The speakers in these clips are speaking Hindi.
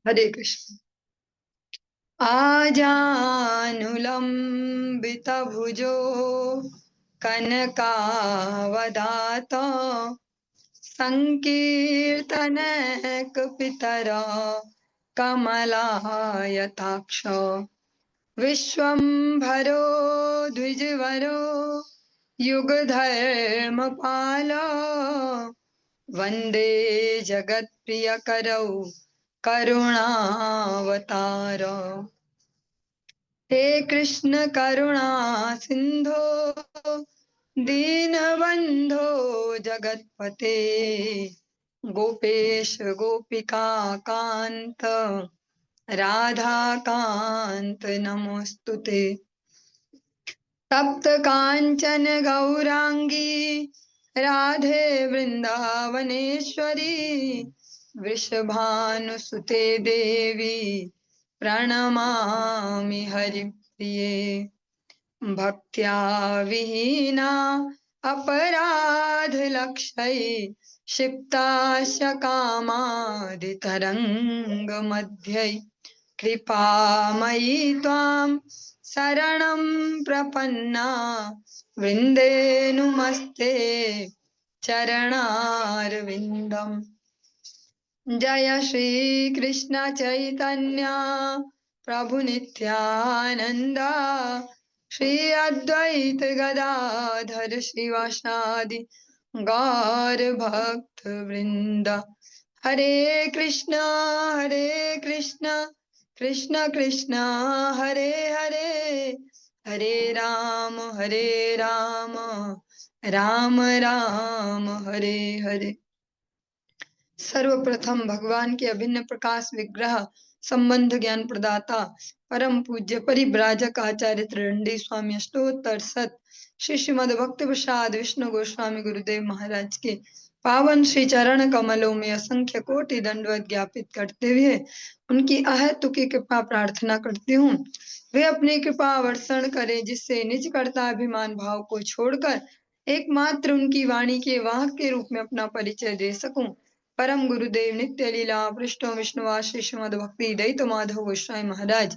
हरे कृष्ण। आजानुलंबित भुजो कनकावदात संकीर्तन पितर कमलायताक्ष विश्वम्भरो द्विजवरो युगधर्मपाल वन्दे जगत्प्रियकरौ करुणावतार। हे कृष्ण करुणा सिंधो दीनबंधो जगत्पते गोपेश गोपिका कांत राधा कांत नमोस्तुते। तप्त कांचन गौरांगी राधे वृंदावनेश्वरी वृषभानुसुते देवी प्रणमामि हरिप्रिये। भक्त्या विहीना अपराध लक्षै क्षिप्ताश्च कामादितरङ्ग मध्यै कृपामयी त्वां शरणं प्रपन्ना वृन्दे नुमस्ते चरणारविन्दम्। जय श्री कृष्ण चैतन्य प्रभु नित्यानंद श्री अद्वैत गदाधर श्रीवासादि गौर भक्त वृंद। हरे कृष्ण कृष्ण कृष्ण हरे हरे हरे राम राम राम हरे हरे। सर्वप्रथम भगवान के अभिन्न प्रकाश विग्रह संबंध ज्ञान प्रदाता परम पूज्य परिव्राजक आचार्य त्रिदंडी स्वामी अष्टोत्तर सत श्री श्रीमद भक्ति प्रसाद विष्णु गोस्वामी गुरुदेव महाराज के पावन श्री चरण कमलों में असंख्य कोटि दंडवत ज्ञापित करते हुए उनकी अहेतुकी कृपा प्रार्थना करती हूँ। वे अपनी कृपा वर्षण करें जिससे निज कर्ताभिमान भाव को छोड़कर एकमात्र उनकी वाणी के वाहक के रूप में अपना परिचय दे सकूं। परम गुरुदेव नित्य लीला पृष्ठो विष्णुवास श्रीमद भक्ति दयित माधव गोस्वामी महाराज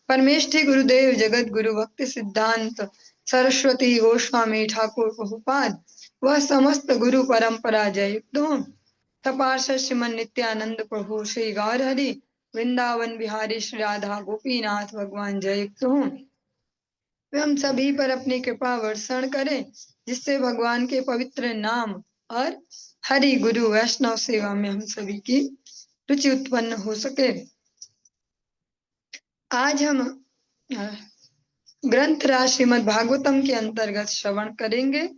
परमेष्ठी गुरुदेव जगत गुरु भक्ति सिद्धांत सरस्वती गोस्वामी ठाकुर प्रभुपाद वह समस्त गुरु परंपरा जय युक्त हो। तपार्षद श्रीमन नित्यानंद प्रभु श्री गौर हरि वृंदावन बिहारी श्री राधा गोपीनाथ भगवान जय युक्त हो। वे हम सभी पर अपनी कृपा वर्षण करें जिससे भगवान के पवित्र नाम और हरि गुरु वैष्णव सेवा में हम सभी की रुचि उत्पन्न हो सके। आज हम ग्रंथ राज श्रीमद् भागवतम के अंतर्गत श्रवण करेंगे।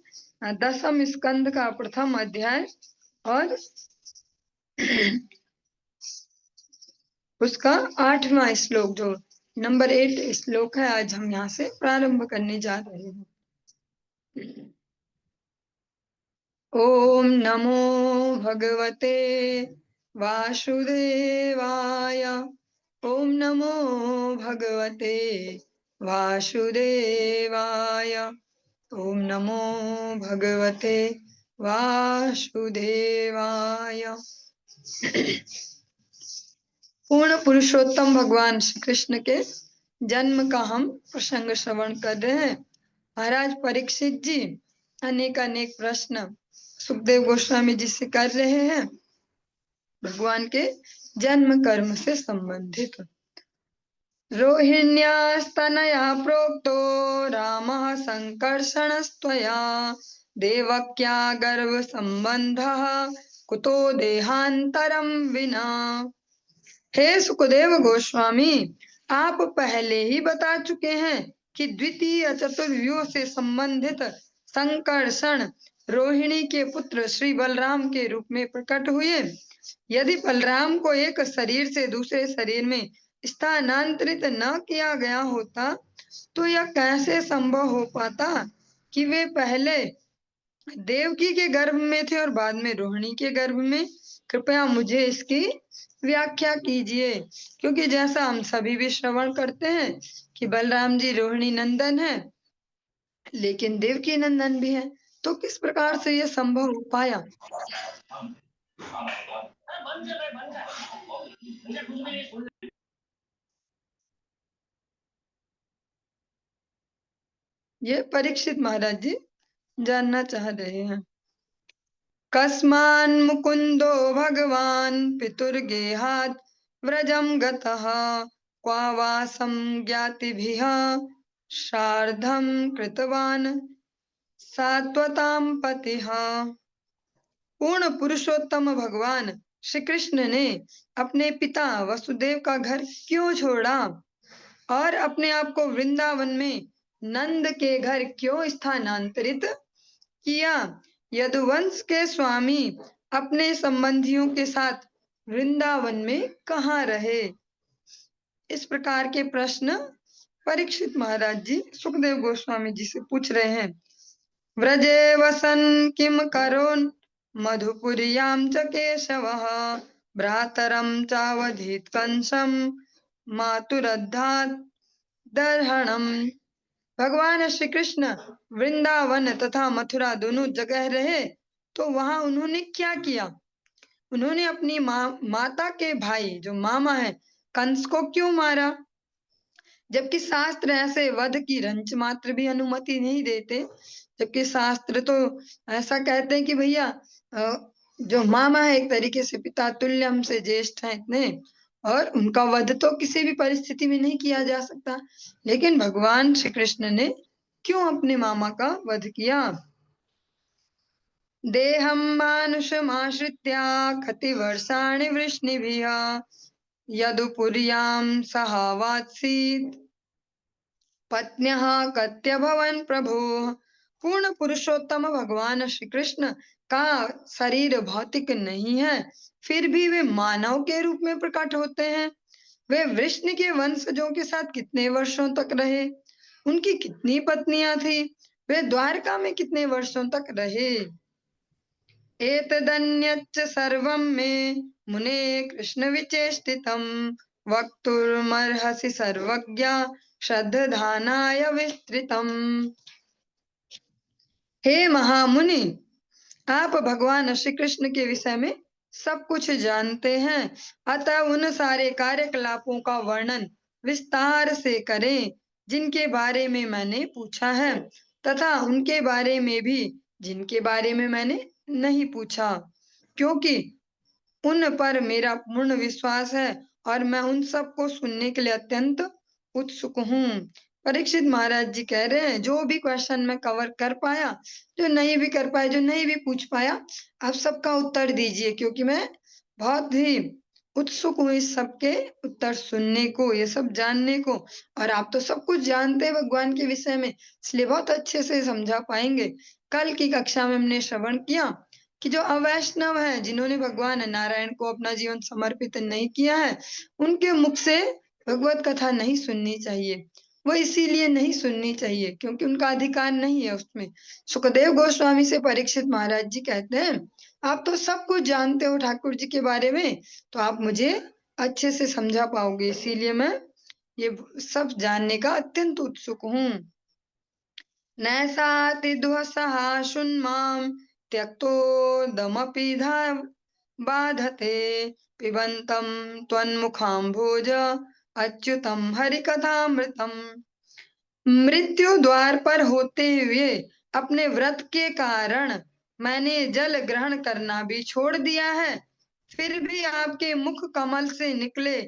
दसम स्कंद का प्रथम अध्याय और उसका 8वां श्लोक जो नंबर 8 श्लोक है, आज हम यहाँ से प्रारंभ करने जा रहे हैं। ओम नमो भगवते वासुदेवाय। ओम नमो भगवते वासुदेवाय। ओम नमो भगवते वासुदेवाय। पूर्ण पुरुषोत्तम भगवान श्री कृष्ण के जन्म का हम प्रसंग श्रवण कर रहे हैं। महाराज परीक्षित जी अनेक अनेक प्रश्न सुखदेव गोस्वामी जी से कर रहे हैं भगवान के जन्म कर्म से संबंधित। रोहिण्यास्तनया प्रोक्तो रामः संकर्षणस्त्वया देवक्या गर्भ संबंधः कुतो देहांतरम विना। हे सुखदेव गोस्वामी, आप पहले ही बता चुके हैं कि द्वितीय चतुर्व्यूह से संबंधित संकर्षण रोहिणी के पुत्र श्री बलराम के रूप में प्रकट हुए। यदि बलराम को एक शरीर से दूसरे शरीर में स्थानांतरित न किया गया होता तो यह कैसे संभव हो पाता कि वे पहले देवकी के गर्भ में थे और बाद में रोहिणी के गर्भ में। कृपया मुझे इसकी व्याख्या कीजिए, क्योंकि जैसा हम सभी भी श्रवण करते हैं कि बलराम जी रोहिणी नंदन है लेकिन देवकी नंदन भी है, तो किस प्रकार से यह संभव हो पाया। ये परीक्षित महाराज जी जानना चाह रहे हैं। कस्मान् मुकुंदो भगवान पितुर्गेहात् व्रजम गतः क्वा वासं ज्ञातिभिः शार्धं कृतवान् सात्वतां पतिः। पूर्ण पुरुषोत्तम भगवान श्री कृष्ण ने अपने पिता वसुदेव का घर क्यों छोड़ा और अपने आप को वृंदावन में नंद के घर क्यों स्थानांतरित किया? यदुवंश के स्वामी अपने संबंधियों के साथ वृंदावन में कहाँ रहे? इस प्रकार के प्रश्न परीक्षित महाराज जी सुखदेव गोस्वामी जी से पूछ रहे हैं। व्रजे वसन किम करोन् मधुपुर्यां च केशवः भ्रातरं चावधीत कंसं मातुरद्धात् दर्हणम्। भगवान श्री कृष्ण वृंदावन तथा मथुरा दोनों जगह रहे तो वहां उन्होंने क्या किया? उन्होंने अपनी माता के भाई जो मामा है कंस को क्यों मारा? जबकि शास्त्र ऐसे वध की रंच मात्र भी अनुमति नहीं देते। जबकि शास्त्र तो ऐसा कहते हैं कि भैया जो मामा है एक तरीके से पिता तुल्य, हमसे ज्येष्ठ हैं इतने, और उनका वध तो किसी भी परिस्थिति में नहीं किया जा सकता। लेकिन भगवान श्री कृष्ण ने क्यों अपने मामा का वध किया? देहं मानुषमाश्रित्य कतिवर्षाणि वृष्णिभिः यदुपुर्यां सहावात्सीत् पत्न्यः कत्यभवन् प्रभु। पूर्ण पुरुषोत्तम भगवान श्री कृष्ण का शरीर भौतिक नहीं है, फिर भी वे मानव के रूप में प्रकट होते हैं। वे वृष्णि के वंशजों के साथ कितने वर्षों तक रहे? उनकी कितनी पत्नियां थी? वे द्वारका में कितने वर्षों तक रहे? एतदन्यच्च सर्वं मे मुने कृष्ण विचेष्टितं वक्तुमर्हसि सर्वज्ञ श्रद्धानाय विस्तृतम्। हे महामुनि, आप भगवान श्री कृष्ण के विषय में सब कुछ जानते हैं, अतः उन सारे कार्यकलापों का वर्णन विस्तार से करें जिनके बारे में मैंने पूछा है, तथा उनके बारे में भी जिनके बारे में मैंने नहीं पूछा, क्योंकि उन पर मेरा पूर्ण विश्वास है और मैं उन सब को सुनने के लिए अत्यंत उत्सुक हूँ। परीक्षित महाराज जी कह रहे हैं जो भी क्वेश्चन मैं कवर कर पाया, जो नहीं भी कर पाया, जो नहीं भी पूछ पाया, आप सबका उत्तर दीजिए, क्योंकि मैं बहुत ही उत्सुक हूँ इस सब के उत्तर सुनने को, ये सब जानने को। और आप तो सब कुछ जानते हैं भगवान के विषय में, इसलिए बहुत अच्छे से समझा पाएंगे। कल की कक्षा में हमने श्रवण किया कि जो अवैष्णव है, जिन्होंने भगवान नारायण को अपना जीवन समर्पित नहीं किया है, उनके मुख से भगवत कथा नहीं सुननी चाहिए। वो इसीलिए नहीं सुननी चाहिए क्योंकि उनका अधिकार नहीं है उसमें। सुखदेव गोस्वामी से परीक्षित महाराज जी कहते हैं, आप तो सब कुछ जानते हो ठाकुर जी के बारे में, तो आप मुझे अच्छे से समझा पाओगे, इसीलिए मैं ये सब जानने का अत्यंत उत्सुक हूँ। नैसाति दुःसहा शुन्मां त्यक्तोदमपि बाधते पिबन्तं त्वन्मुखाम्भोज अच्युतं हरिकथामृतम्। मृत्यु द्वार पर होते हुए अपने व्रत के कारण मैंने जल ग्रहण करना भी छोड़ दिया है, फिर भी आपके मुख कमल से निकले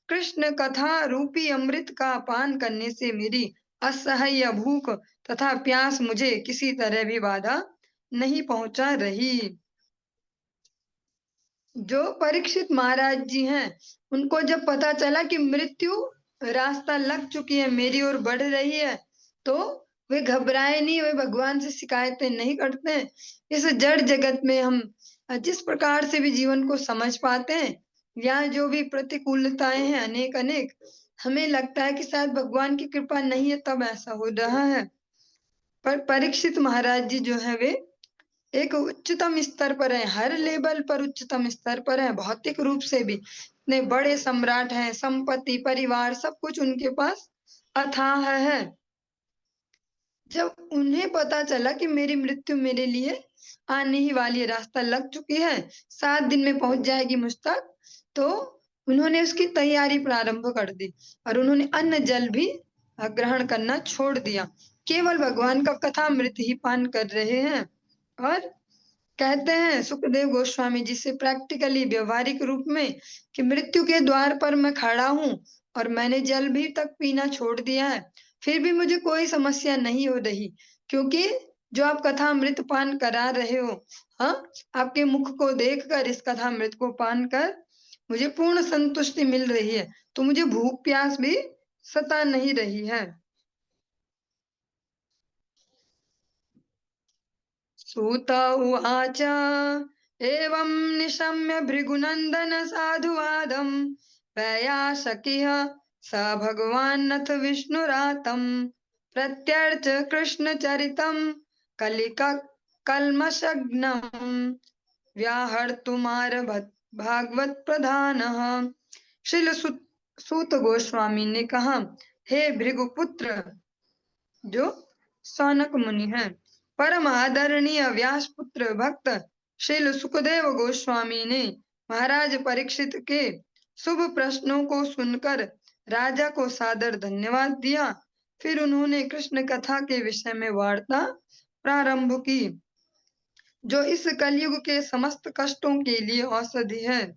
कृष्ण कथा रूपी अमृत का पान करने से मेरी असह्य भूख तथा प्यास मुझे किसी तरह भी बाधा नहीं पहुंचा रही। जो परीक्षित महाराज जी हैं, उनको जब पता चला कि मृत्यु रास्ता लग चुकी है, मेरी ओर बढ़ रही है, तो वे घबराए नहीं, वे भगवान से शिकायतें नहीं करते हैं। इस जड़ जगत में हम जिस प्रकार से भी जीवन को समझ पाते हैं, यहाँ जो भी प्रतिकूलताएं हैं अनेक अनेक, हमें लगता है कि शायद भगवान की कृपा नहीं है तब ऐसा हो रहा है। पर परीक्षित महाराज जी जो है वे एक उच्चतम स्तर पर है, हर लेवल पर उच्चतम स्तर पर है, भौतिक रूप से भी इतने बड़े सम्राट हैं, संपत्ति परिवार सब कुछ उनके पास अथाह है। जब उन्हें पता चला कि मेरी मृत्यु मेरे लिए आने ही वाली है, रास्ता लग चुकी है, 7 दिन में पहुंच जाएगी मुझ तक। तो उन्होंने उसकी तैयारी प्रारंभ कर दी और उन्होंने अन्न जल भी ग्रहण करना छोड़ दिया, केवल भगवान का कथामृत ही पान कर रहे हैं। और कहते हैं सुखदेव गोस्वामी जी से प्रैक्टिकली, व्यवहारिक रूप में, कि मृत्यु के द्वार पर मैं खड़ा हूँ और मैंने जल भी तक पीना छोड़ दिया है, फिर भी मुझे कोई समस्या नहीं हो रही, क्योंकि जो आप कथामृत पान करा रहे हो, हाँ, आपके मुख को देखकर, इस कथामृत को पान कर मुझे पूर्ण संतुष्टि मिल रही है, तो मुझे भूख प्यास भी सता नहीं रही है। सूत उवाच एवं निशम्य भृगुनन्दन साधुवादं वैयासकिः स भगवान्नथ विष्णुरातं प्रत्यर्च कृष्णचरितं कल्मषघ्नं व्याहर्तुमारभत भागवत प्रधानः। श्रील सूत गोस्वामी ने कहा, हे भृगुपुत्र, जो सौनक मुनि हैं, परम आदरणीय व्यास पुत्र भक्त श्रील सुखदेव गोस्वामी ने महाराज परीक्षित के शुभ प्रश्नों को सुनकर राजा को सादर धन्यवाद दिया। फिर उन्होंने कृष्ण कथा के विषय में वार्ता प्रारंभ की, जो इस कलयुग के समस्त कष्टों के लिए औषधि है।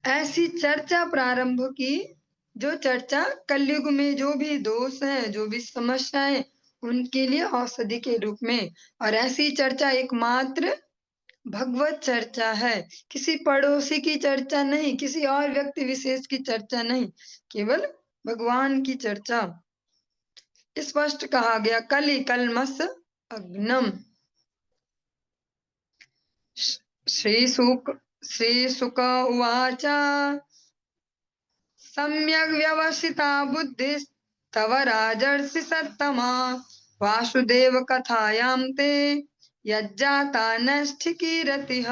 ऐसी चर्चा प्रारंभ की, जो चर्चा कलयुग में जो भी दोष हैं, जो भी समस्याएं, उनके लिए औषधि के रूप में। और ऐसी चर्चा एकमात्र भगवत चर्चा है, किसी पड़ोसी की चर्चा नहीं, किसी और व्यक्ति विशेष की चर्चा नहीं, केवल भगवान की चर्चा। स्पष्ट कहा गया, कलि कल्मष अग्नम। श्रीशुक उवाच सम्यग् व्यवसिता बुद्धिस्तव राजर्षि सत्तमा वासुदेव कथायां ते यज्जाता नैष्ठिकीरतिः।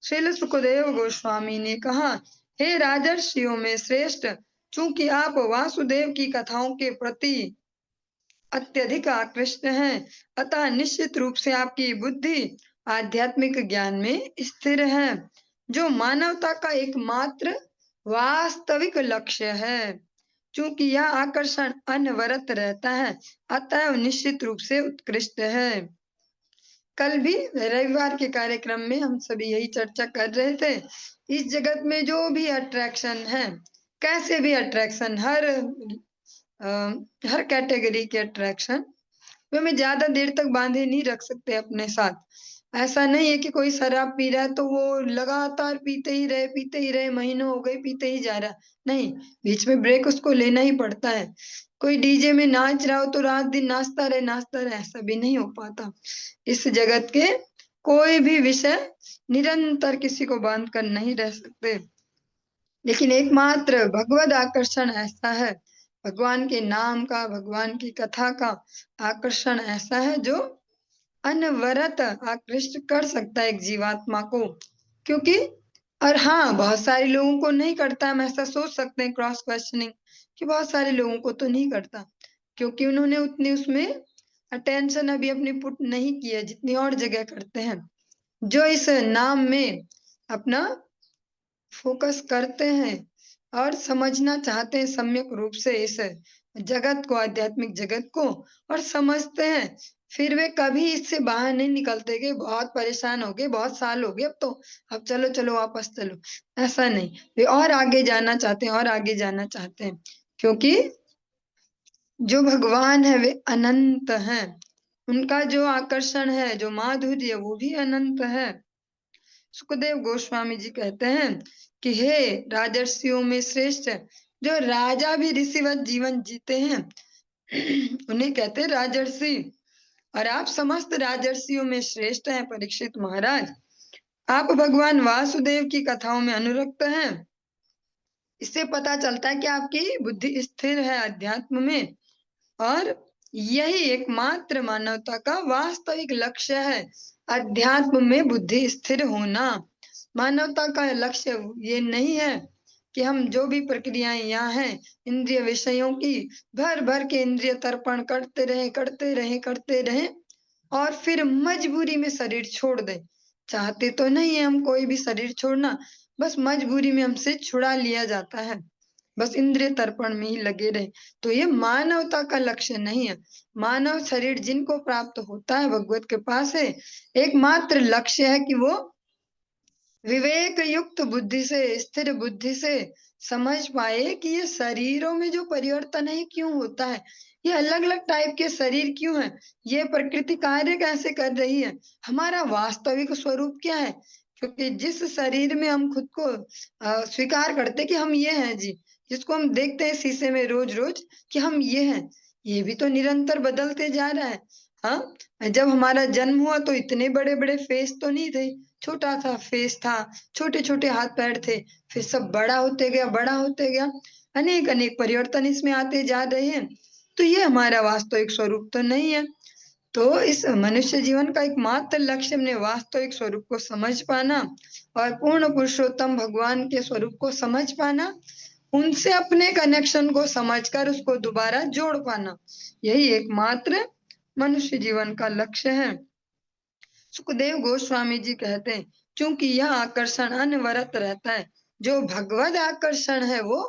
श्रील सुखदेव गोस्वामी ने कहा, हे राजर्षियों में श्रेष्ठ, चूंकि आप वासुदेव की कथाओं के प्रति अत्यधिक आकृष्ट हैं, अतः निश्चित रूप से आपकी बुद्धि आध्यात्मिक ज्ञान में स्थिर है, जो मानवता का एकमात्र वास्तविक लक्ष्य है। चूंकि यह आकर्षण अनवरत रहता है, अतः निश्चित रूप से उत्कृष्ट है। कल भी रविवार के कार्यक्रम में हम सभी यही चर्चा कर रहे थे। इस जगत में जो भी अट्रैक्शन है, कैसे भी अट्रैक्शन, हर कैटेगरी के अट्रैक्शन, वे हमें ज्यादा देर तक बांधे नहीं रख सकते अपने साथ। ऐसा नहीं है कि कोई शराब पी रहा है तो वो लगातार पीते ही रहे, महीनों हो गए पीते ही जा रहा, नहीं, बीच में ब्रेक उसको लेना ही पड़ता है। कोई डीजे में नाच रहा हो तो रात दिन नाचता रहे, ऐसा भी नहीं हो पाता। इस जगत के कोई भी विषय निरंतर किसी को बांध कर नहीं रह सकते, लेकिन एकमात्र भगवद आकर्षण ऐसा है, भगवान के नाम का, भगवान की कथा का आकर्षण ऐसा है, जो अनवरत आकृष्ट कर सकता है एक जीवात्मा को। क्योंकि, और हाँ, बहुत सारे लोगों को नहीं करता, हम ऐसा सोच सकते हैं क्रॉस क्वेश्चनिंग, कि बहुत सारे लोगों को तो नहीं करता, क्योंकि उन्होंने उतनी उसमें अटेंशन अभी अपनी पुट नहीं की है जितनी और जगह करते हैं। जो इस नाम में अपना फोकस करते हैं और समझना चाहते हैं सम्यक रूप से इस जगत को, आध्यात्मिक जगत को, और समझते हैं, फिर वे कभी इससे बाहर नहीं निकलते कि बहुत परेशान हो गए, बहुत साल हो गए, अब चलो चलो वापस चलो, ऐसा नहीं, वे और आगे जाना चाहते हैं, और आगे जाना चाहते हैं, क्योंकि जो भगवान है वे अनंत हैं, उनका जो आकर्षण है, जो माधुर्य, वो भी अनंत है। सुखदेव गोस्वामी जी कहते हैं कि हे राजर्षियों में श्रेष्ठ, जो राजा भी ऋषिवत जीवन जीते हैं उन्हें कहते हैं राजर्षि, और आप समस्त राजर्षियों में श्रेष्ठ हैं परीक्षित महाराज। आप भगवान वासुदेव की कथाओं में अनुरक्त हैं। इससे पता चलता है कि आपकी बुद्धि स्थिर है अध्यात्म में, और यही एकमात्र मानवता का वास्तविक लक्ष्य है, अध्यात्म में बुद्धि स्थिर होना। मानवता का लक्ष्य ये नहीं है कि हम जो भी प्रक्रियाएं यहाँ हैं इंद्रिय विषयों की भर भर के इंद्रिय तर्पण करते रहे और फिर मजबूरी में शरीर छोड़ दें। चाहते तो नहीं है हम कोई भी शरीर छोड़ना, बस मजबूरी में हमसे छुड़ा लिया जाता है, बस इंद्रिय तर्पण में ही लगे रहे। तो ये मानवता का लक्ष्य नहीं है। मानव शरीर जिनको प्राप्त होता है भगवत के पास है, एकमात्र लक्ष्य है कि वो विवेक युक्त बुद्धि से, स्थिर बुद्धि से समझ पाए कि ये शरीरों में जो परिवर्तन है क्यों होता है, ये अलग अलग टाइप के शरीर क्यों है, ये प्रकृति कार्य कैसे कर रही है, हमारा वास्तविक स्वरूप क्या है। क्योंकि जिस शरीर में हम खुद को स्वीकार करते कि हम ये हैं जी, जिसको हम देखते हैं शीशे में रोज रोज कि हम ये हैं, ये भी तो निरंतर बदलते जा रहा है। हाँ, जब हमारा जन्म हुआ तो इतने बड़े बड़े फेस तो नहीं थे, छोटा सा फेस था, छोटे छोटे हाथ पैर थे, फिर सब बड़ा होते गया, अनेक अनेक परिवर्तन इसमें आते जा रहे हैं। तो ये हमारा वास्तविक स्वरूप तो नहीं है। तो इस मनुष्य जीवन का एकमात्र लक्ष्य अपने वास्तविक स्वरूप को समझ पाना और पूर्ण पुरुषोत्तम भगवान के स्वरूप को समझ पाना, उनसे अपने कनेक्शन को समझकर उसको दोबारा जोड़ पाना, यही एकमात्र मनुष्य जीवन का लक्ष्य है। सुखदेव गोस्वामी जी कहते हैं, क्योंकि यह आकर्षण अनवरत रहता है, जो भगवत आकर्षण है वो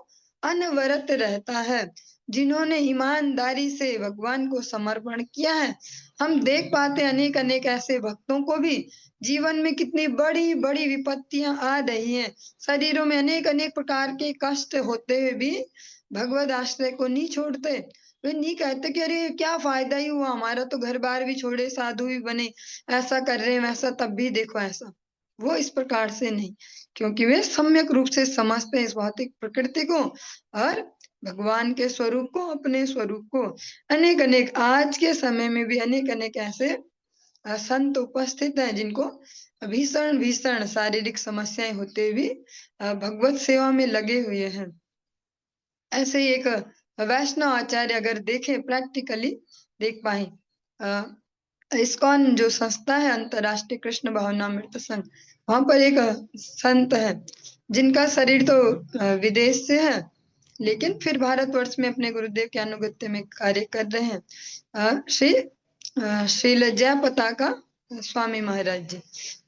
अनवरत रहता है। जिन्होंने ईमानदारी से भगवान को समर्पण किया है, हम देख पाते अनेक अनेक ऐसे भक्तों को भी जीवन में कितनी बड़ी बड़ी विपत्तियां आ रही हैं, शरीरों में अनेक अनेक प्रकार के कष्ट होते हुए भी भगवत आश्रय को नहीं छोड़ते। वे नहीं कहते कि अरे क्या फायदा ही हुआ, हमारा तो घर बार भी छोड़े, साधु भी बने, ऐसा कर रहे हैं वैसा, तब भी देखो ऐसा। वो इस प्रकार से नहीं, क्योंकि वे सम्यक रूप से समझते हैं इस भौतिक प्रकृति को और भगवान के स्वरूप को, अपने स्वरूप को। अनेक अनेक आज के समय में भी अनेक अनेक ऐसे संत उपस्थित हैं जिनको भीषण भीषण शारीरिक समस्याएं होते भी भगवत सेवा में लगे हुए हैं। ऐसे ही एक वैष्णव आचार्य अगर देखें, प्रैक्टिकली देख पाए, इस्कॉन जो संस्था है अंतरराष्ट्रीय कृष्ण भावनामृत संघ, वहां पर एक संत है जिनका शरीर तो विदेश से है, लेकिन फिर भारतवर्ष में अपने गुरुदेव के अनुगत्य में कार्य कर रहे हैं। श्री जयपताका स्वामी महाराज जी,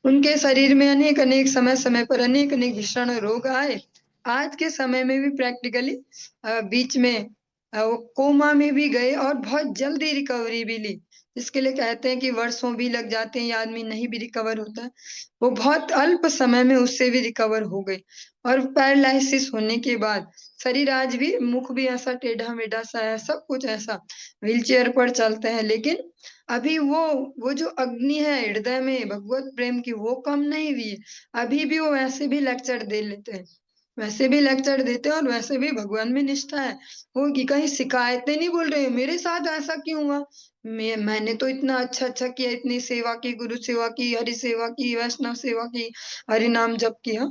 उनके शरीर में अनेक अनेक समय समय पर अनेक अनेक भीषण रोग आए। आज के समय में भी प्रैक्टिकली बीच में वो कोमा में भी गए और बहुत जल्दी रिकवरी भी ली, जिसके लिए कहते हैं कि वर्षों भी लग जाते हैं, ये आदमी नहीं भी रिकवर होता है, वो बहुत अल्प समय में उससे भी रिकवर हो गई। और पैरालिसिस होने के बाद शरीर आज भी, मुख भी ऐसा टेढ़ा मेढ़ा सा है, सब कुछ ऐसा, व्हीलचेयर पर चलते हैं, लेकिन अभी वो जो अग्नि है हृदय में भगवत प्रेम की, वो कम नहीं हुई है। अभी भी वो वैसे भी लेक्चर दे लेते हैं, वैसे भी लेक्चर देते हैं और वैसे भी भगवान में निष्ठा है। वो कि कहीं शिकायतें नहीं बोल रहे, मेरे साथ ऐसा क्यों हुआ, मैंने तो इतना अच्छा अच्छा किया, इतनी सेवा की, गुरु सेवा की, हरि सेवा की, वैष्णव सेवा की, हरि नाम जप किया,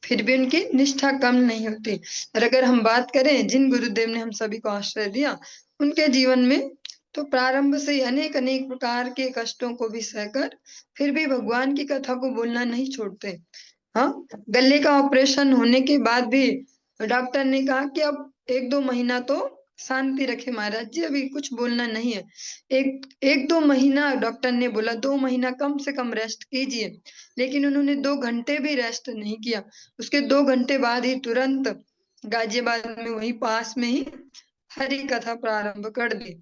फिर भी उनकी निष्ठा कम नहीं होती। और अगर हम बात करें जिन गुरुदेव ने हम सभी को आश्रय दिया, उनके जीवन में तो प्रारंभ से ही अनेक अनेक प्रकार के कष्टों को भी सहकर फिर भी भगवान की कथा को बोलना नहीं छोड़ते। हाँ, गले का ऑपरेशन होने के बाद भी डॉक्टर ने कहा कि अब 1-2 महीना तो शांति रखे महाराज जी, अभी कुछ बोलना नहीं है। एक 2 महीना डॉक्टर ने बोला, 2 महीना कम से कम रेस्ट कीजिए, लेकिन उन्होंने 2 घंटे भी रेस्ट नहीं किया। उसके 2 घंटे बाद ही तुरंत गाजियाबाद में वही पास में ही हरि कथा प्रारंभ कर दी,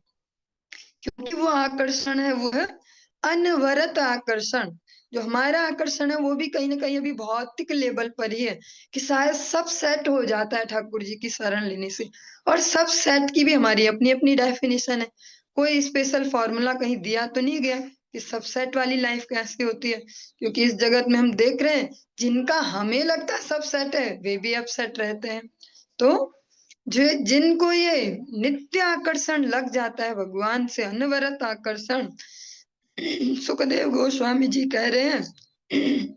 क्योंकि वो आकर्षण है, वो है अनवरत आकर्षण। जो हमारा आकर्षण है वो भी कहीं ना कहीं अभी भौतिक लेवल पर ही है, कि शायद सब सेट हो जाता है ठाकुर जी की शरण लेने से, और सब सेट की भी हमारी अपनी अपनी डेफिनेशन है। कोई स्पेशल फॉर्मूला कहीं दिया तो नहीं गया कि सब सेट वाली लाइफ कैसे होती है, क्योंकि इस जगत में हम देख रहे हैं जिनका हमें लगता है सब सेट है, वे भी अपसेट रहते हैं। तो जो जिनको ये नित्य आकर्षण लग जाता है भगवान से, अनवरत आकर्षण, सुखदेव गोस्वामी जी कह रहे हैं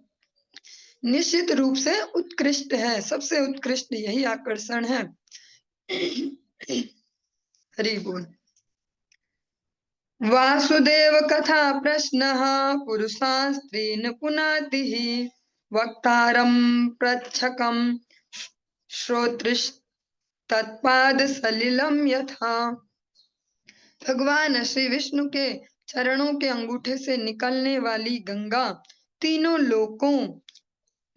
निश्चित रूप से उत्कृष्ट है, सबसे उत्कृष्ट यही आकर्षण है। हरि बोल। वासुदेव कथा प्रश्न पुरुषा स्त्रीन पुनाति वक्तारम प्रच्छकम श्रोत्रिस्तत्पाद सलिलम यथा। भगवान श्री विष्णु के चरणों के अंगूठे से निकलने वाली गंगा तीनों लोकों,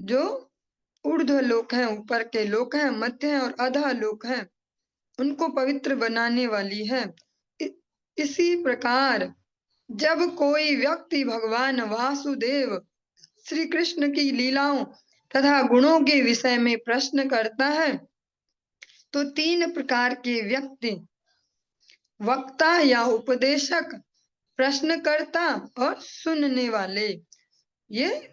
जो ऊर्ध्व लोक हैं, ऊपर के लोक हैं, मध्य हैं और अधः लोक हैं, उनको पवित्र बनाने वाली है। इसी प्रकार जब कोई व्यक्ति भगवान वासुदेव श्री कृष्ण की लीलाओं तथा गुणों के विषय में प्रश्न करता है तो तीन प्रकार के व्यक्ति, वक्ता या उपदेशक, प्रश्नकर्ता और सुनने वाले, ये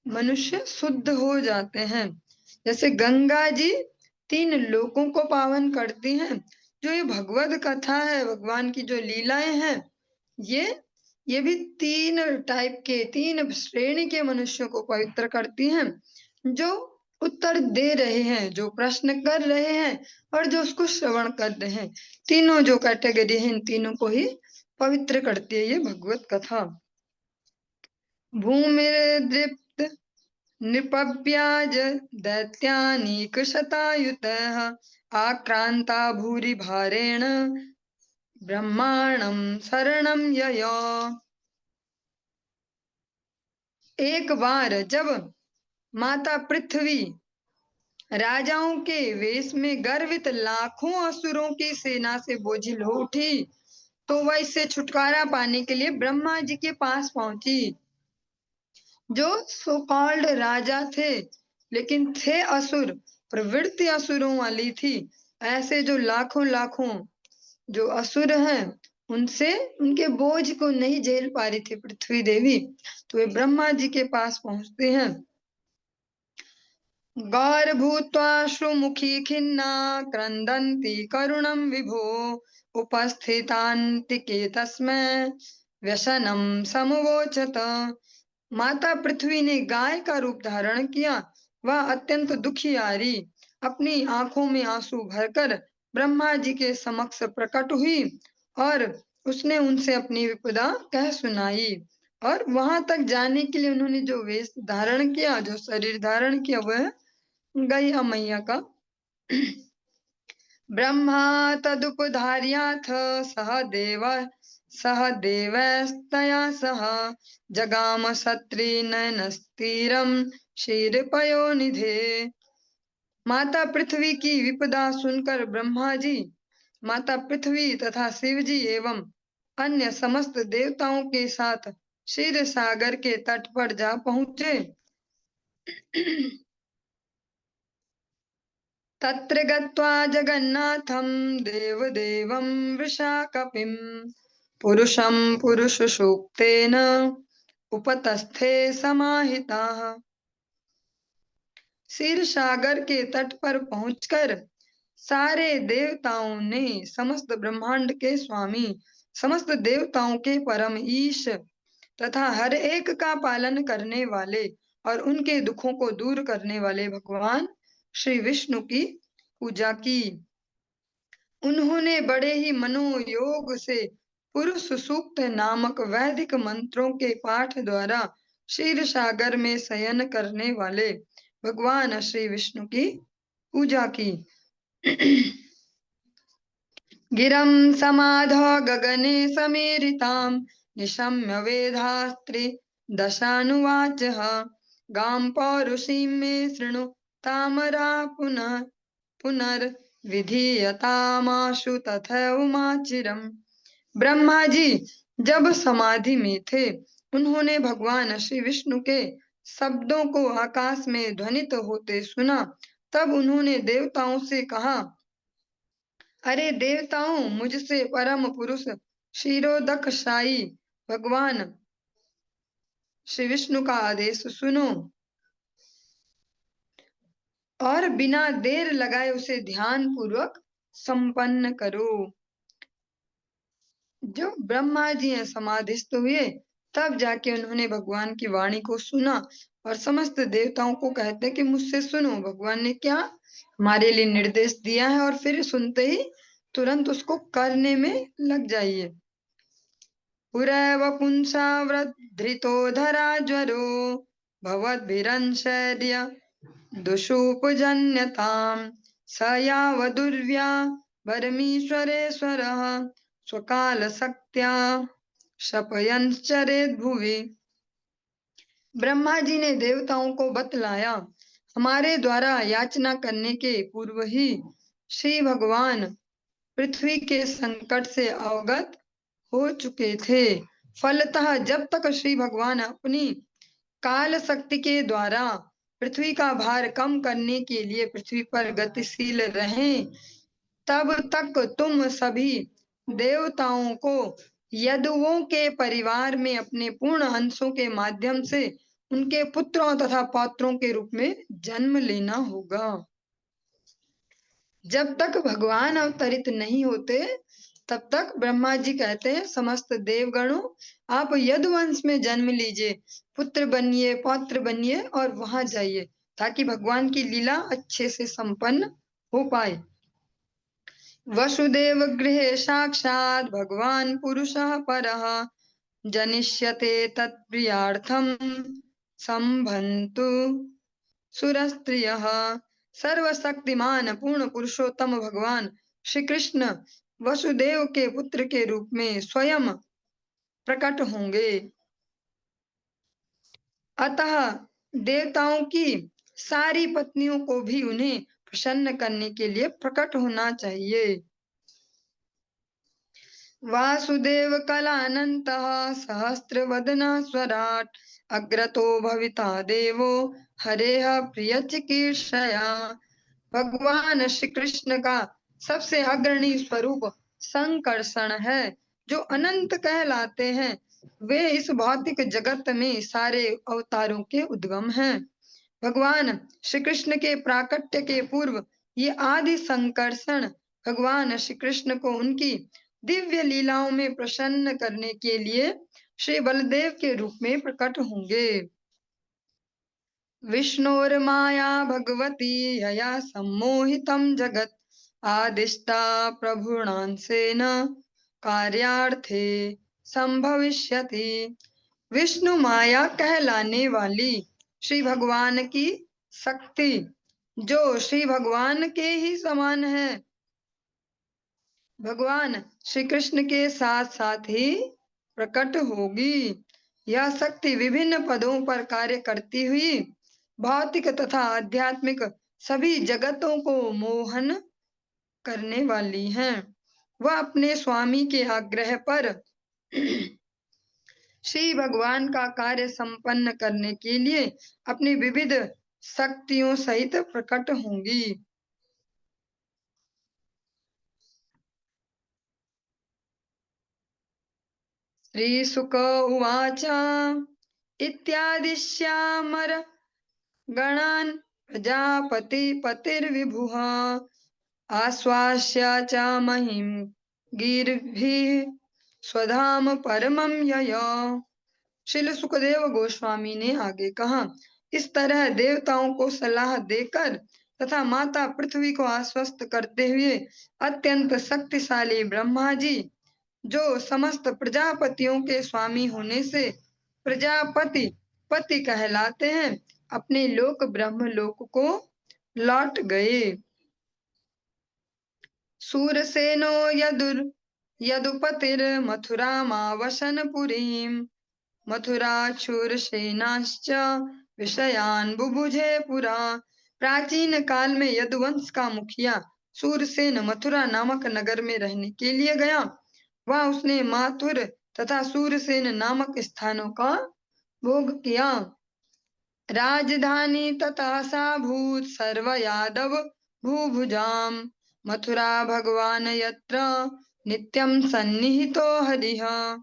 मनुष्य शुद्ध हो जाते हैं। जैसे गंगा जी तीन लोकों को पावन करती हैं, जो ये भगवत कथा है, भगवान की जो लीलाएं हैं, ये भी तीन टाइप के, तीन श्रेणी के मनुष्यों को पवित्र करती हैं, जो उत्तर दे रहे हैं, जो प्रश्न कर रहे हैं और जो उसको श्रवण कर रहे हैं। तीनों जो कैटेगरी है, इन तीनों को ही पवित्र करती है ये भगवत कथा। भूमिर्दृप्त नृपव्याज दैत्यानीकशतायुतः आक्रांता भूरि भारेण ब्रह्माणं शरणं यया। एक बार जब माता पृथ्वी राजाओं के वेश में गर्वित लाखों असुरों की सेना से बोझिल हो उठी, तो वह इससे छुटकारा पाने के लिए ब्रह्मा जी के पास पहुंची। जो सो कॉल्ड राजा थे, लेकिन थे असुर, प्रवृत्ति असुरों वाली थी। ऐसे जो लाखों लाखों जो असुर हैं, उनसे उनके बोझ को नहीं झेल पा रही थी पृथ्वी देवी, तो वे ब्रह्मा जी के पास पहुंचते हैं। गौर भूत्वाश्रुमुखी खिन्ना क्रंदन्ति करुणं विभो उपस्थितान्तिके तस्मै व्यसनम समवोचत। माता पृथ्वी ने गाय का रूप धारण किया। वह अत्यंत दुखियारी अपनी आंखों में आंसू भरकर ब्रह्मा जी के समक्ष प्रकट हुई और उसने उनसे अपनी विपदा कह सुनाई। और वहां तक जाने के लिए उन्होंने जो वेश धारण किया, जो शरीर धारण किया, वह गैया मैया का। ब्रह्मा तदुपधार्याथ सह देवस्तया सह जगाम सत्री नयनस्तीरम क्षीरपयोनिधे। माता पृथ्वी की विपदा सुनकर ब्रह्मा जी माता पृथ्वी तथा शिव जी एवं अन्य समस्त देवताओं के साथ क्षीर सागर के तट पर जा पहुंचे। तत्र गत्वा जगन्नाथं देवदेवं वृषाकपिं पुरुषं पुरुषसूक्तेन उपतस्थे समाहिताः। क्षीर सागर के तट पर पहुंचकर सारे देवताओं ने समस्त ब्रह्मांड के स्वामी, समस्त देवताओं के परम ईश तथा हर एक का पालन करने वाले और उनके दुखों को दूर करने वाले भगवान श्री विष्णु की पूजा की। उन्होंने बड़े ही मनोयोग से पुरुष सूक्त नामक वैदिक मंत्रों के पाठ द्वारा क्षीर सागर में शयन करने वाले भगवान श्री विष्णु की पूजा की। गिरं समाधौ गगने समेरितां निशम्य वेधास्त्रि दशानुवाचः गां पौरुषीं मे शृणु तामरा पुनः पुनर्विधीयतामाशु तथैव माचिरम्। ब्रह्मा जी जब समाधि में थे, उन्होंने भगवान श्री विष्णु के शब्दों को आकाश में ध्वनित होते सुना। तब उन्होंने देवताओं से कहा, अरे देवताओं, मुझसे परम पुरुष क्षीरोदकशायी भगवान श्री विष्णु का आदेश सुनो और बिना देर लगाए उसे ध्यान पूर्वक संपन्न करो। जो ब्रह्मा जी हैं समाधिस्थ हुए, तब जाके उन्होंने भगवान की वाणी को सुना और समस्त देवताओं को कहते कि मुझसे सुनो, भगवान ने क्या हमारे लिए निर्देश दिया है, और फिर सुनते ही तुरंत उसको करने में लग जाइए। पुरैव पुंसा वृद्धृतो धरा ज्वरो भवद्भिरंशैर्य दुषूपजन्यताम् स यावदुर्व्या परमीश्वरेश्वरः स्वकालशक्त्या शपयंश्चरेत् भुवि। ब्रह्मा जी ने देवताओं को बतलाया, हमारे द्वारा याचना करने के पूर्व ही श्री भगवान पृथ्वी के संकट से अवगत हो चुके थे। फलतः जब तक श्री भगवान अपनी काल शक्ति के द्वारा पृथ्वी का भार कम करने के लिए पृथ्वी पर गतिशील रहें, तब तक तुम सभी देवताओं को यदुओं के परिवार में अपने पूर्ण अंशों के माध्यम से उनके पुत्रों तथा पौत्रों के रूप में जन्म लेना होगा। जब तक भगवान अवतरित नहीं होते तब तक ब्रह्मा जी कहते हैं, समस्त देवगणों आप यदुवंश में जन्म लीजिए, पुत्र बनिए, पौत्र बनिए और वहां जाइए ताकि भगवान की लीला अच्छे से संपन्न हो पाए। वसुदेव गृहे साक्षात् भगवान पुरुषः परः जनिष्यते तत्प्रियार्थम संभन्तु सुरस्त्रियः। सर्वशक्तिमान पूर्ण पुरुषोत्तम भगवान श्री कृष्ण वसुदेव के पुत्र के रूप में स्वयं प्रकट होंगे। अतः देवताओं की सारी पत्नियों को भी उन्हें प्रसन्न करने के लिए प्रकट होना चाहिए। वासुदेव कलानन्तः सहस्रवदनः स्वराट् अग्रतो भविता देवो हरेः प्रिय चिकीर्षया। भगवान श्री कृष्ण का सबसे अग्रणी स्वरूप संकर्षण है, जो अनंत कहलाते हैं। वे इस भौतिक जगत में सारे अवतारों के उद्गम हैं। भगवान श्री कृष्ण के प्राकट्य के पूर्व ये आदि संकर्षण भगवान श्री कृष्ण को उनकी दिव्य लीलाओं में प्रसन्न करने के लिए श्री बलदेव के रूप में प्रकट होंगे। विष्णोर्माया भगवती यया सम्मोहितं जगत् आदिष्टा प्रभुणांसेन कार्यार्थे संभविष्यति। विष्णु माया कहलाने वाली श्री भगवान की शक्ति जो श्री भगवान के ही समान है, भगवान श्री कृष्ण के साथ साथ ही प्रकट होगी। यह शक्ति विभिन्न पदों पर कार्य करती हुई भौतिक तथा आध्यात्मिक सभी जगतों को मोहन करने वाली हैं। वह अपने स्वामी के आग्रह पर श्री भगवान का कार्य संपन्न करने के लिए अपनी विविध शक्तियों सहित प्रकट होंगी। श्रीशुक उवाच इत्यादिश्यामर गणान् प्रजापतिर्विभुः आश्वास्य च महिं गिरिभिः स्वधाम परमं यया। श्रील सुखदेव गोस्वामी ने आगे कहा, इस तरह देवताओं को सलाह देकर तथा माता पृथ्वी को आश्वस्त करते हुए अत्यंत शक्तिशाली ब्रह्मा जी, जो समस्त प्रजापतियों के स्वामी होने से प्रजापति पति कहलाते हैं, अपने लोक ब्रह्मलोक को लौट गए। सूरसेनो यदुपतिर्मथुरामावसनपुरीम् मथुराक्षुरसेनाश्च विषयान् बुभुजे पुरा। प्राचीन काल में यदुवंश का मुखिया सूरसेन मथुरा नामक नगर में रहने के लिए गया। वहां उसने माथुर तथा सूरसेन नामक स्थानों का भोग किया। राजधानी तथा साभूत सर्व यादव भूभुजाम मथुरा भगवान यत्र नित्यम सन्निहितो हरिः।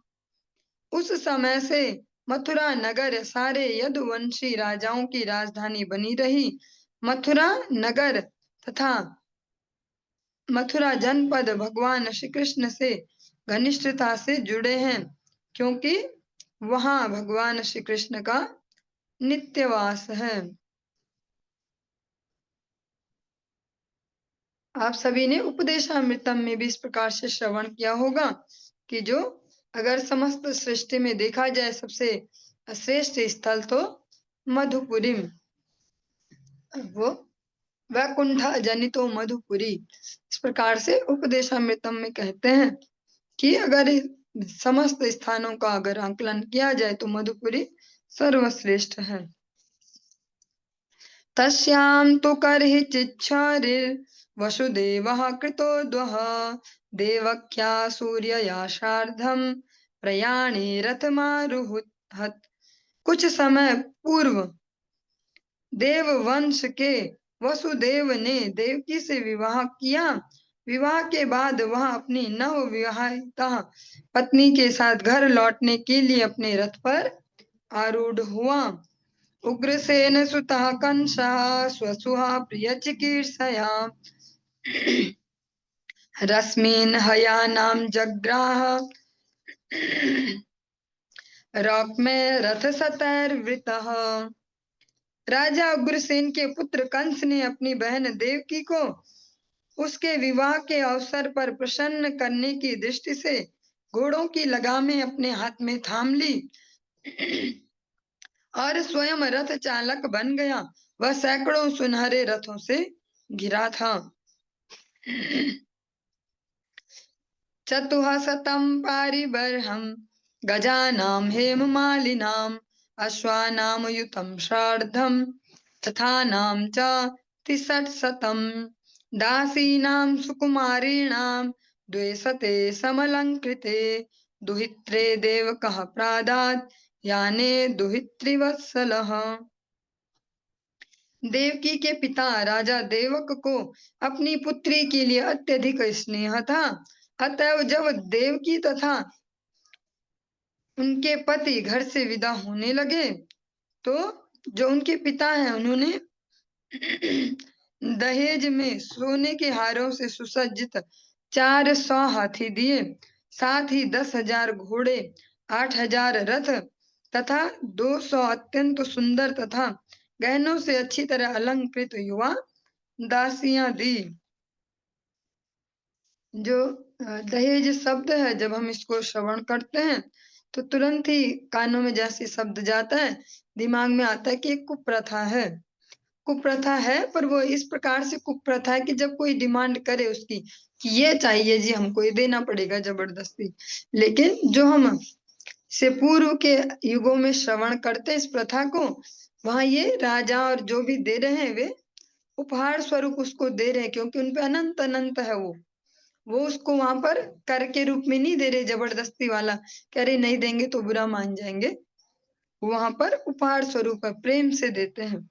उस समय से मथुरा नगर सारे यदुवंशी राजाओं की राजधानी बनी रही। मथुरा नगर तथा मथुरा जनपद भगवान श्री कृष्ण से घनिष्ठता से जुड़े हैं, क्योंकि वहां भगवान श्री कृष्ण का नित्यवास है। आप सभी ने उपदेशामृतम में भी इस प्रकार से श्रवण किया होगा कि जो अगर समस्त सृष्टि में देखा जाए सबसे श्रेष्ठ स्थल तो मधुपुरी वो वैकुंठ जनितो मधुपुरी, इस प्रकार से उपदेशामृतम में कहते हैं कि अगर समस्त स्थानों का अगर आकलन किया जाए तो मधुपुरी सर्वश्रेष्ठ है। तस्यां तु कर्हिचिच्छारिर्वसुदेवः कृतोद्वः देवक्या सूर्यया सार्धं प्रयाणे रथमारुहत। कुछ समय पूर्व देववंश के वसुदेव ने देवकी से विवाह किया। विवाह के बाद वह अपनी नव विवाहिता पत्नी के साथ घर लौटने के लिए अपने रथ पर आरूढ़ हुआ। उग्रसेन सुतः कंसः स्वसुहा प्रिय चिकीर्षया रश्मीन हयानां जग्राह रौक्मे रथ सतैर्वृतः। राजा उग्रसेन के पुत्र कंस ने अपनी बहन देवकी को उसके विवाह के अवसर पर प्रसन्न करने की दृष्टि से घोड़ों की लगामें अपने हाथ में थाम ली और स्वयं रथ चालक बन गया। वह सैकड़ों सुनहरे रथों से घिरा था। चतुःशतं पारिबर्हं गजानां हेममालिनाम् अश्वानां युतं सार्धं रथानां च त्रिषट्शतं दासीनां सुकुमारीणां द्विशते समलङ्कृते दुहित्रे देवकः प्रादात् याने दुहित्रिवत्सलः। देवकी के पिता राजा देवक को अपनी पुत्री के लिए अत्यधिक स्नेह था। अतएव जब देवकी तथा उनके पति घर से विदा होने लगे तो जो उनके पिता हैं उन्होंने दहेज में सोने के हारों से सुसज्जित 400 हाथी दिए, साथ ही 10,000 घोड़े, 8,000 रथ तथा 200 अत्यंत सुंदर तथा गहनों से अच्छी तरह अलंकृत युवा दासियां दी। जो दहेज शब्द है, जब हम इसको श्रवण करते हैं तो तुरंत ही कानों में जैसे शब्द जाता है दिमाग में आता है कि एक कुप्रथा है। कुप्रथा है, पर वो इस प्रकार से कुप्रथा है कि जब कोई डिमांड करे उसकी कि ये चाहिए जी, हमको ये देना पड़ेगा जबरदस्ती। लेकिन जो हम से पूर्व के युगों में श्रवण करते हैं इस प्रथा को, वहां ये राजा और जो भी दे रहे हैं वे उपहार स्वरूप उसको दे रहे हैं, क्योंकि उनपे अनंत अनंत है। वो उसको वहां पर कर के रूप में नहीं दे रहे जबरदस्ती वाला, कह रहे नहीं देंगे तो बुरा मान जाएंगे। वहां पर उपहार स्वरूप है, प्रेम से देते हैं।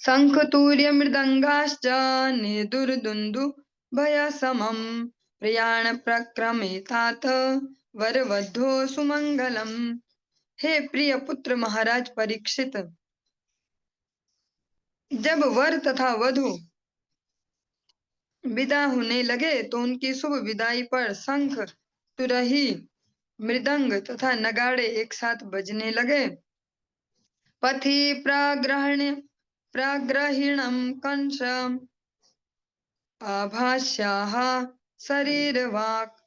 शंख तूर्य मृदंगाश्च निर्दुर्दुन्दुभय समम प्रयाण प्रक्रमे तात वरवधो सुमंगलम। हे प्रिय पुत्र महाराज परीक्षित, जब वर तथा वधु विदा होने लगे तो उनकी शुभ विदाई पर शंख, तुरही, मृदंग तथा नगाड़े एक साथ बजने लगे। पथि प्राग्रहिणं कंस आभास्याः शरीरवाक्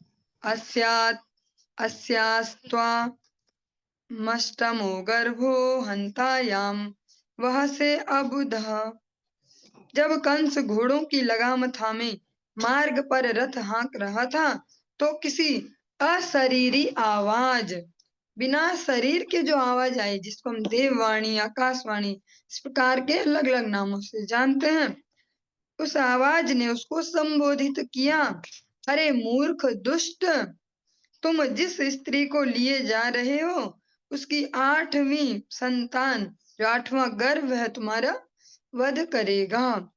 अस्यास्त्वामष्टमो गर्भो हन्तायां वह से अबुधः। जब कंस घोड़ों की लगाम थामे मार्ग पर रथ हाँक रहा था तो किसी अशरीरी आवाज, बिना शरीर के जो आवाज आई, जिसको हम देववाणी, आकाशवाणी इस प्रकार के अलग अलग नामों से जानते हैं, उस आवाज ने उसको संबोधित किया। अरे मूर्ख दुष्ट, तुम जिस स्त्री को लिए जा रहे हो उसकी 8वीं संतान, जो 8वां गर्भ है तुम्हारा, वध करेगा।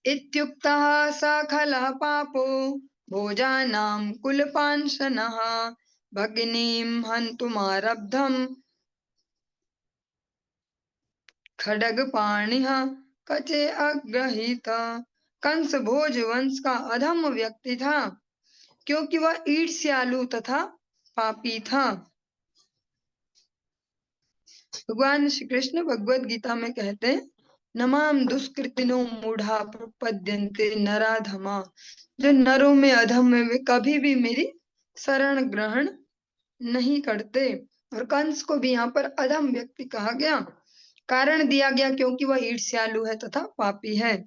इत्युक्तः स खलः पापो भोजानां कुलपांशनः भगिनीं हन्तुमारब्धं खड्गपाणिः कचे अग्रहीत। कंस भोज वंश का अधम व्यक्ति था, क्योंकि वह ईर्ष्यालु तथा पापी था। भगवान श्री कृष्ण भगवद गीता में कहते हैं, नमाम दुष्कृतिनो मूढ़ा प्रपद्यन्ते नराधमा। जो नरों में अधम है वे कभी भी मेरी शरण ग्रहण नहीं करते। और कंस को भी यहाँ पर अधम व्यक्ति कहा गया। कारण दिया गया क्योंकि वह ईर्ष्यालु है तथा पापी है।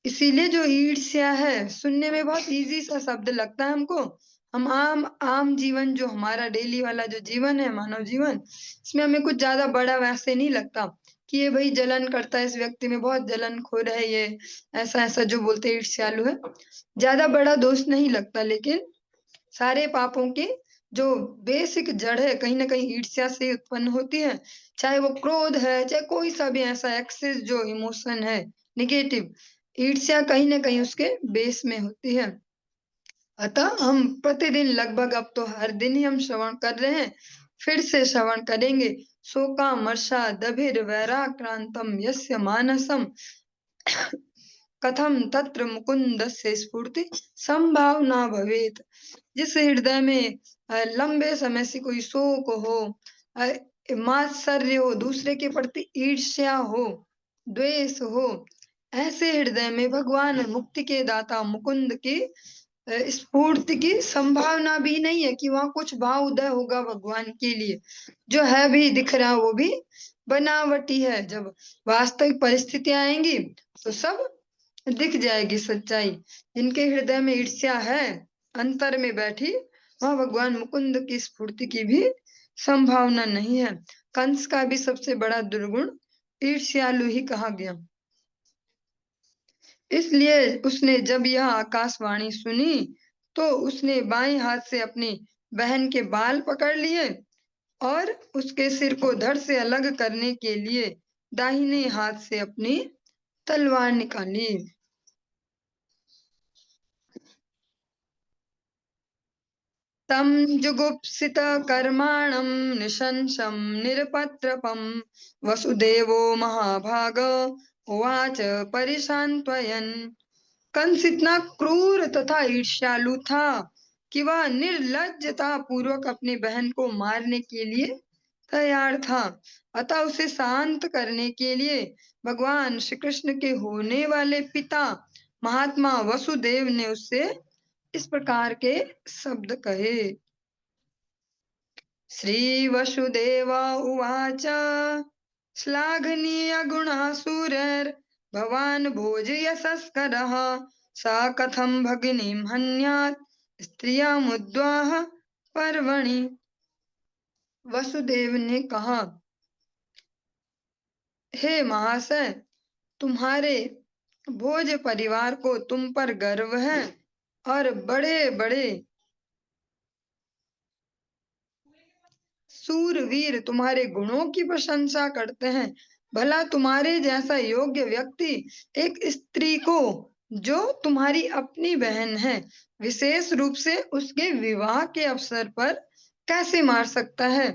इसीलिए जो ईर्ष्या है, सुनने में बहुत इजी सा शब्द लगता है हमको। हम आम आम जीवन, जो हमारा डेली वाला जो जीवन है, मानव जीवन, इसमें हमें कुछ ज्यादा बड़ा वैसे नहीं लगता कि ये भाई जलन करता है, इस व्यक्ति में बहुत जलनखोर है, ये ऐसा ऐसा जो बोलते हैं ईर्ष्यालु है, ज्यादा बड़ा दोष नहीं लगता। लेकिन सारे पापों की जो बेसिक जड़ है, कहीं ना कहीं ईर्ष्या से उत्पन्न होती है। चाहे वो क्रोध है, चाहे कोई सा भी ऐसा एक्सेस जो इमोशन है निगेटिव, ईर्ष्या कहीं ना कहीं उसके बेस में होती है। अतः हम प्रतिदिन लगभग, अब तो हर दिन ही हम श्रवण कर रहे हैं, फिर से श्रवण करेंगे। शोकामर्षा दभिर वैराक्रांतम यस्य मानसम कथम तत्र मुकुंदस्य स्फूर्ति संभावना भवेत। जिस हृदय में लंबे समय से कोई शोक हो, मात्सर्य हो, दूसरे के प्रति ईर्ष्या हो, द्वेष हो, ऐसे हृदय में भगवान मुक्ति के दाता मुकुंद की स्फूर्ति की संभावना भी नहीं है कि वहां कुछ भाव उदय होगा भगवान के लिए। जो है भी दिख रहा, वो भी बनावटी है। जब वास्तविक परिस्थितियां आएंगी तो सब दिख जाएगी सच्चाई। जिनके हृदय में ईर्ष्या है अंतर में बैठी, वहां भगवान मुकुंद की स्फूर्ति की भी संभावना नहीं है। कंस का भी सबसे बड़ा दुर्गुण ईर्ष्यालु ही कहा गया। इसलिए उसने जब यह आकाशवाणी सुनी तो उसने बाएं हाथ से अपनी बहन के बाल पकड़ लिए और उसके सिर को धड़ से अलग करने के लिए दाहिने हाथ से अपनी तलवार निकाली। तम जुगुप्सित कर्माणं निशंसं निरपत्रपं वसुदेवो महाभाग उवाच परिशान्त्वयन्। कंस इतना क्रूर तथा ईर्ष्यालु था कि वह निर्लज्जता पूर्वक अपनी बहन को मारने के लिए तैयार था। अतः उसे शांत करने के लिए भगवान श्री कृष्ण के होने वाले पिता महात्मा वसुदेव ने उससे इस प्रकार के शब्द कहे। श्री वसुदेव उवाच श्लाघनीय गुणः सूरैर्भवान् भोजयशस्करः सा कथं भगिनीं हन्यात् स्त्रियामुद्वाह पर्वणि। वसुदेव ने कहा, हे महाशय, तुम्हारे भोज परिवार को तुम पर गर्व है और बड़े बड़े सूरवीर तुम्हारे गुणों की प्रशंसा करते हैं। भला तुम्हारे जैसा योग्य व्यक्ति एक स्त्री को, जो तुम्हारी अपनी बहन है, विशेष रूप से उसके विवाह के अवसर पर कैसे मार सकता है।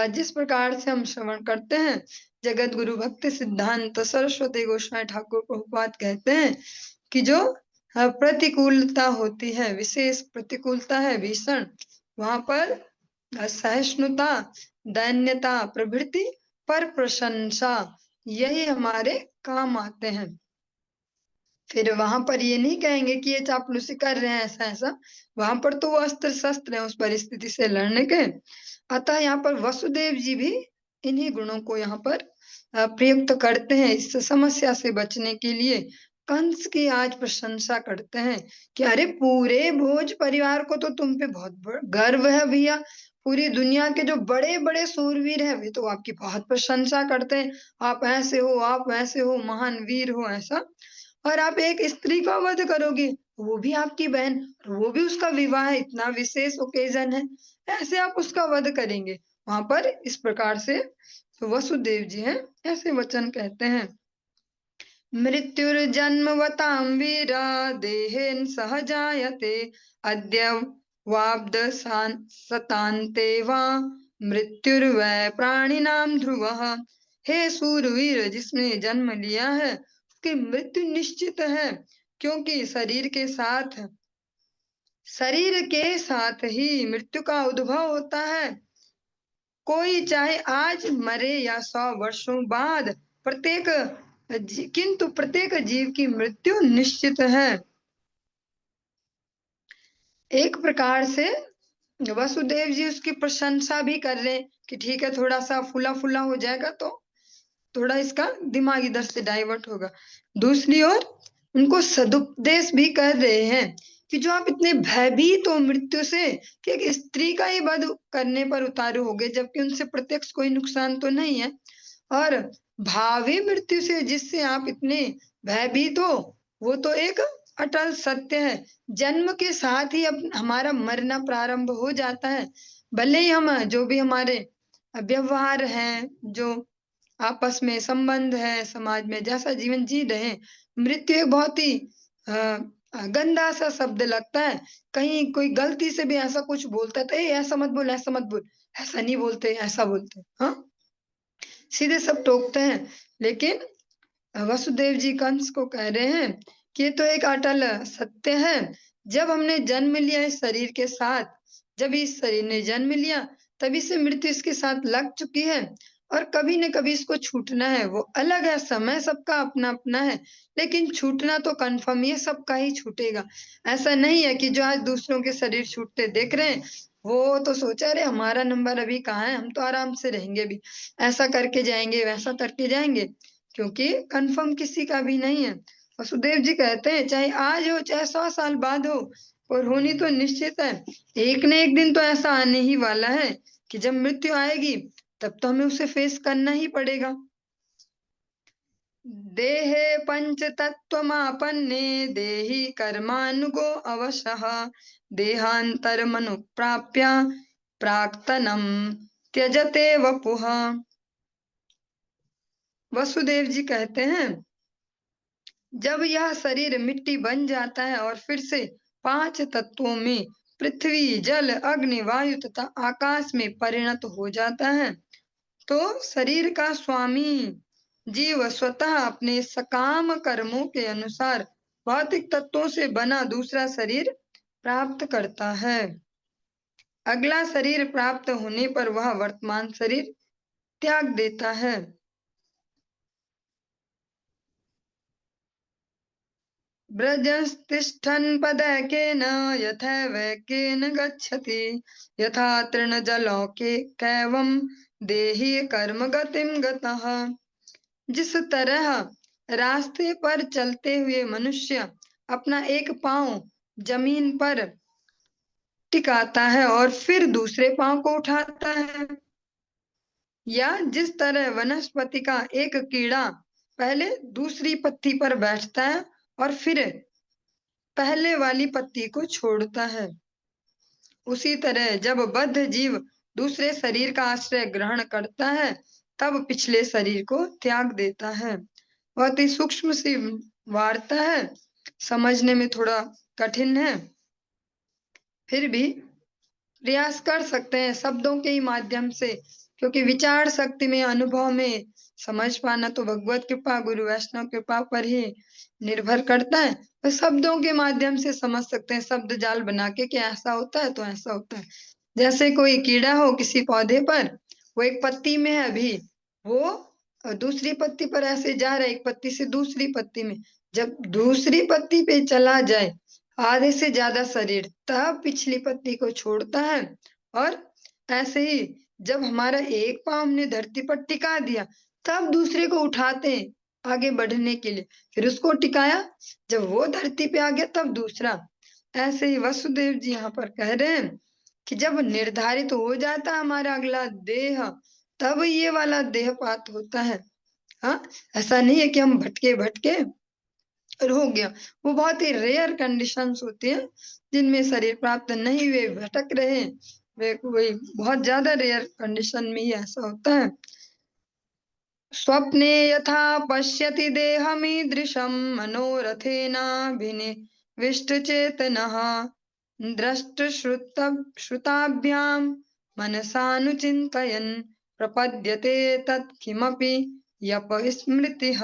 जिस प्रकार से हम श्रवण करते हैं, जगत गुरु भक्ति सिद्धांत सरस्वती गोस्वामी ठाकुर प्रभुपाद कहते हैं कि जो प्रतिकूलता होती है, विशेष प्रतिकूलता है, भीषण, वहां पर सहिष्णुता, दैन्यता प्रभृति पर प्रशंसा, यही हमारे काम आते हैं। फिर वहां पर ये नहीं कहेंगे कि ये चापलूसी कर रहे हैं ऐसा ऐसा, वहां पर तो वो अस्त्र शस्त्र है उस परिस्थिति से लड़ने के। अतः यहाँ पर वसुदेव जी भी इन्हीं गुणों को यहाँ पर प्रयुक्त करते हैं इस समस्या से बचने के लिए। कंस की आज प्रशंसा करते हैं कि अरे पूरे भोज परिवार को तो तुम पे बहुत गर्व है भैया। पूरी दुनिया के जो बड़े बड़े सूरवीर हैं वे तो आपकी बहुत प्रशंसा करते हैं, आप ऐसे हो, आप वैसे हो, महान वीर हो, ऐसा। और आप एक स्त्री का वध करोगे, वो भी आपकी बहन, वो भी उसका विवाह है, इतना विशेष ओकेजन है, ऐसे आप उसका वध करेंगे। वहां पर इस प्रकार से वसुदेव जी हैं, ऐसे वचन कहते हैं। मृत्युर्जन्मवतां वीर देहेन सह जायते अद्य वाब्द सतान्ते वा मृत्युर्वै प्राणिनां ध्रुवः। हे सूरवीर, जिसने जन्म लिया है उसकी मृत्यु निश्चित है, क्योंकि शरीर के साथ ही मृत्यु का उद्भव होता है। कोई चाहे आज मरे या 100 वर्षों बाद, किंतु प्रत्येक जीव की मृत्यु निश्चित है। एक प्रकार से वसुदेव जी उसकी प्रशंसा भी कर रहे हैं कि ठीक है, थोड़ा सा फूला फूला हो जाएगा तो थोड़ा इसका दिमाग इधर से डाइवर्ट होगा। दूसरी ओर उनको सदुपदेश भी कर रहे हैं कि जो आप इतने भयभीत हो मृत्यु से कि एक स्त्री का ही वध करने पर उतारू हो गए, जबकि उनसे प्रत्यक्ष कोई नुकसान तो नहीं है। और भावी मृत्यु से जिससे आप इतने भयभीत हो, वो तो एक अटल सत्य है। जन्म के साथ ही अब हमारा मरना प्रारंभ हो जाता है। भले ही हम जो भी हमारे व्यवहार हैं, जो आपस में संबंध है, समाज में जैसा जीवन जी रहे हैं, मृत्यु एक बहुत ही गंदा सा शब्द लगता है। कहीं कोई गलती से भी ऐसा कुछ बोलता है तो ऐसा मत बोल, ऐसा मत बोल, ऐसा नहीं बोलते, ऐसा बोलते, हाँ, सीधे सब टोकते हैं। लेकिन वसुदेव जी कंस को कह रहे हैं कि ये तो एक अटल सत्य है। जब हमने जन्म लिया इस शरीर के साथ, जब इस शरीर ने जन्म लिया, तभी से मृत्यु इसके साथ लग चुकी है और कभी न कभी इसको छूटना है। वो अलग है, समय सबका अपना अपना है, लेकिन छूटना तो कन्फर्म ही है, सबका ही छूटेगा। ऐसा नहीं है कि जो आज दूसरों के शरीर छूटते देख रहे हैं, वो तो सोचा अरे हमारा नंबर अभी कहाँ है, हम तो आराम से रहेंगे भी, ऐसा करके जाएंगे, वैसा करके जाएंगे, क्योंकि कंफर्म किसी का भी नहीं है। वसुदेव जी कहते हैं चाहे आज हो चाहे 100 साल बाद हो, और होनी तो निश्चित है। एक न एक दिन तो ऐसा आने ही वाला है कि जब मृत्यु आएगी तब तो हमें उसे फेस करना ही पड़ेगा। देहे पंच तत्वमापन्ने देहि कर्मानुगो अवशः देहांतर मनु प्राप्य प्राक्तनम त्यजते वपुः। वसुदेव जी कहते हैं जब यह शरीर मिट्टी बन जाता है और फिर से 5 तत्वों में पृथ्वी, जल, अग्नि, वायु तथा आकाश में परिणत हो जाता है, तो शरीर का स्वामी जीव स्वतः अपने सकाम कर्मों के अनुसार भौतिक तत्वों से बना दूसरा शरीर प्राप्त करता है। अगला शरीर प्राप्त होने पर वह वर्तमान शरीर त्याग देता है। व्रजस्तिष्ठन् पदैकेन यथैवैकेन गच्छति यथा तृणजलोके कैवं देहि कर्म गतिं गतः। जिस तरह रास्ते पर चलते हुए मनुष्य अपना एक पांव जमीन पर टिकाता है और फिर दूसरे पांव को उठाता है, या जिस तरह वनस्पति का एक कीड़ा पहले दूसरी पत्ती पर बैठता है और फिर पहले वाली पत्ती को छोड़ता है, उसी तरह जब बद्ध जीव दूसरे शरीर का आश्रय ग्रहण करता है तब पिछले शरीर को त्याग देता है। बहुत ही सूक्ष्म सी वार्ता है, समझने में थोड़ा कठिन है, फिर भी प्रयास कर सकते हैं शब्दों के ही माध्यम से, क्योंकि विचार शक्ति में, अनुभव में समझ पाना तो भगवत कृपा, गुरु वैष्णव कृपा पर ही निर्भर करता है। तो शब्दों के माध्यम से समझ सकते हैं, शब्द जाल बना के कि ऐसा होता है तो ऐसा होता है। जैसे कोई कीड़ा हो किसी पौधे पर, वो एक पत्ती में है अभी, वो दूसरी पत्ती पर ऐसे जा रहा है, एक पत्ती से दूसरी पत्ती में, जब दूसरी पत्ती पे चला जाए आधे से ज्यादा शरीर, तब पिछली पत्ती को छोड़ता है। और ऐसे ही जब हमारा एक पांव हमने धरती पर टिका दिया, तब दूसरे को उठाते हैं आगे बढ़ने के लिए, फिर उसको टिकाया, जब वो धरती पे आ गया तब दूसरा। ऐसे ही वसुदेव जी यहाँ पर कह रहे हैं कि जब निर्धारित हो जाता हमारा अगला देह, तब ये वाला देहपात होता है। हाँ, ऐसा नहीं है कि हम भटके भटके और हो गया। वो बहुत ही रेयर कंडीशंस होती हैं जिनमें शरीर प्राप्त नहीं हुए, भटक रहे, वे कोई बहुत ज्यादा रेयर कंडीशन में ही ऐसा होता है। स्वप्ने यथा पश्यति देहमीदृशं मनोरथेनाभिनिविष्टचेतनः श्रुताभ्यां मनसानुचिन्तयन् प्रपद्यते तत्किमपि यपस्मृतिः।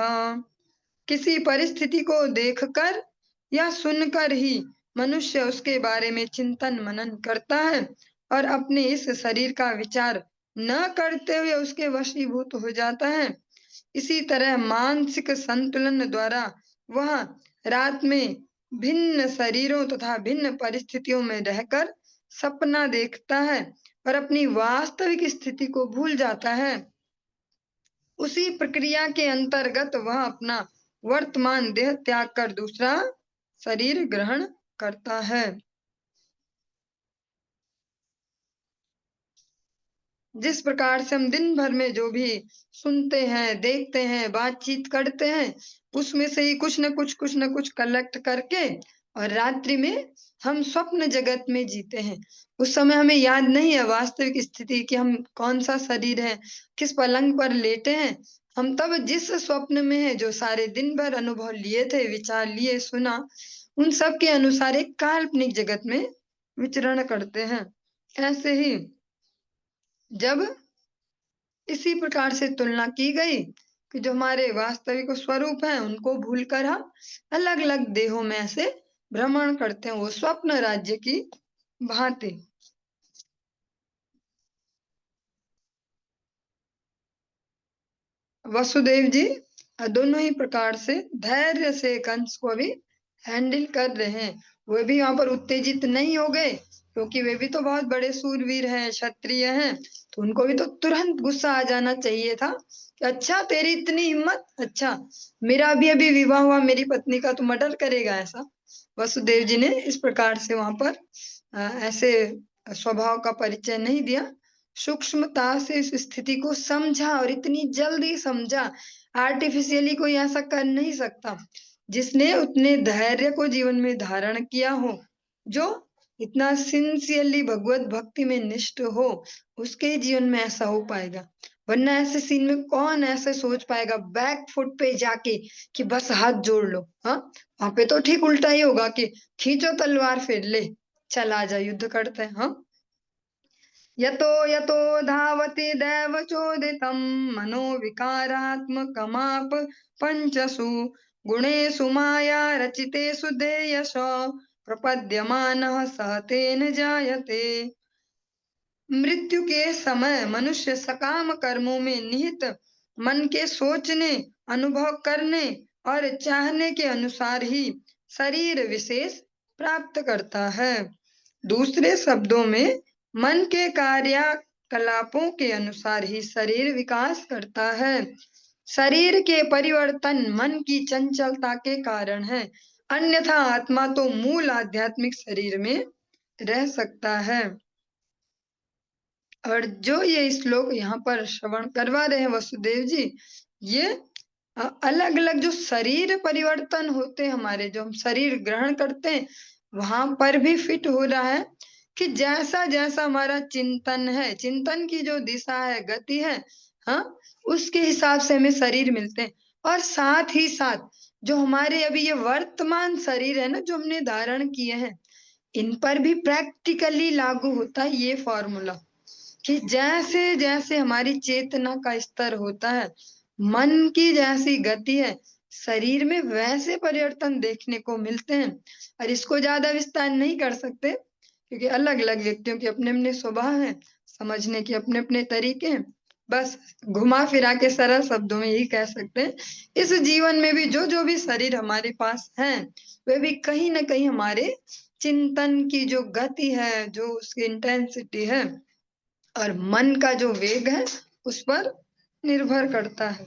किसी परिस्थिति को देखकर या सुनकर ही मनुष्य उसके बारे में चिंतन मनन करता है और अपने इस शरीर का विचार न करते हुए उसके वशीभूत हो जाता है। इसी तरह मानसिक संतुलन द्वारा वह रात में भिन्न शरीरों तथा भिन्न परिस्थितियों में रहकर सपना देखता है और अपनी वास्तविक स्थिति को भूल जाता है, उसी प्रक्रिया के अंतर्गत वह अपना वर्तमान देह त्याग कर दूसरा शरीर ग्रहण करता है। जिस प्रकार से हम दिन भर में जो भी सुनते हैं, देखते हैं, बातचीत करते हैं, उसमें से ही कुछ न कुछ कलेक्ट करके और रात्रि में हम स्वप्न जगत में जीते हैं। उस समय हमें याद नहीं है वास्तविक स्थिति कि हम कौन-सा शरीर है, किस पलंग पर लेटे हैं। हम तब जिस स्वप्न में हैं, जो सारे दिन भर अनुभव लिए थे, विचार लिए, सुना, उन सब के अनुसार एक काल्पनिक जगत में विचरण करते हैं। ऐसे ही जब इसी प्रकार से तुलना की गई कि जो हमारे वास्तविक स्वरूप हैं, उनको भूलकर हम अलग-अलग देहों में ऐसे भ्रमण करते हैं, वो स्वप्न राज्य की भांति। वसुदेव जी दोनों ही प्रकार से धैर्य से कंस को भी हैंडल कर रहे हैं। वे भी वहां पर उत्तेजित नहीं हो गए, क्योंकि वे भी तो बहुत बड़े सूरवीर हैं, क्षत्रिय हैं, तो उनको भी तो तुरंत गुस्सा आ जाना चाहिए था कि अच्छा तेरी इतनी हिम्मत, अच्छा मेरा अभी अभी विवाह हुआ, मेरी पत्नी का तू मर्डर करेगा, ऐसा वसुदेव जी ने इस प्रकार से वहां पर ऐसे स्वभाव का परिचय नहीं दिया। सूक्ष्मता से इस स्थिति को समझा और इतनी जल्दी समझा, आर्टिफिशियली कोई ऐसा कर नहीं सकता। जिसने उतने धैर्य को जीवन में धारण किया हो, जो इतना सिंसियरली भगवत भक्ति में निष्ठ हो, उसके ही जीवन में ऐसा हो पाएगा। वरना ऐसे सीन में कौन ऐसे सोच पाएगा बैक फुट पे जाके कि बस हाथ जोड़ लो, हाँ? वहां पे तो ठीक उल्टा ही होगा कि खींचो तलवार फिर ले, चल आजा युद्ध करते हैं, हाँ? यतो यतो धावति दैवचोदितं मनोविकारात्मकमाप पञ्चसु गुणेषु माया रचितेषु देयश प्रपद्यमानः सह तेन जायते। मृत्यु के समय मनुष्य सकाम कर्मों में निहित मन के सोचने, अनुभव करने और चाहने के अनुसार ही शरीर विशेष प्राप्त करता है। दूसरे शब्दों में मन के कार्यकलापों के अनुसार ही शरीर विकास करता है। शरीर के परिवर्तन मन की चंचलता के कारण है, अन्यथा आत्मा तो मूल आध्यात्मिक शरीर में रह सकता है। और जो ये श्लोक यहाँ पर श्रवण करवा रहे हैं वसुदेव जी, ये अलग-अलग जो शरीर परिवर्तन होते हैं हमारे, जो हम शरीर ग्रहण करते हैं, वहां पर भी फिट हो रहा है कि जैसा-जैसा हमारा चिंतन है, चिंतन की जो दिशा है, गति है, हाँ, उसके हिसाब से हमें शरीर मिलते हैं। और साथ ही साथ जो हमारे अभी ये वर्तमान शरीर है ना, जो हमने धारण किए हैं, इन पर भी प्रैक्टिकली लागू होता है ये फॉर्मूला कि जैसे-जैसे हमारी चेतना का स्तर होता है, मन की जैसी गति है, शरीर में वैसे परिवर्तन देखने को मिलते हैं। और इसको ज़्यादा विस्तार नहीं कर सकते, क्योंकि अलग-अलग व्यक्तियों के अपने-अपने स्वभाव हैं, समझने के अपने-अपने तरीके हैं। बस घुमा-फिरा के सरल शब्दों में यही कह सकते हैं, इस जीवन में भी जो-जो भी शरीर हमारे पास हैं, वे भी कहीं न कहीं हमारे चिंतन की जो गति है, जो उसकी इंटेंसिटी है और मन का जो वेग है, उस पर निर्भर करता है।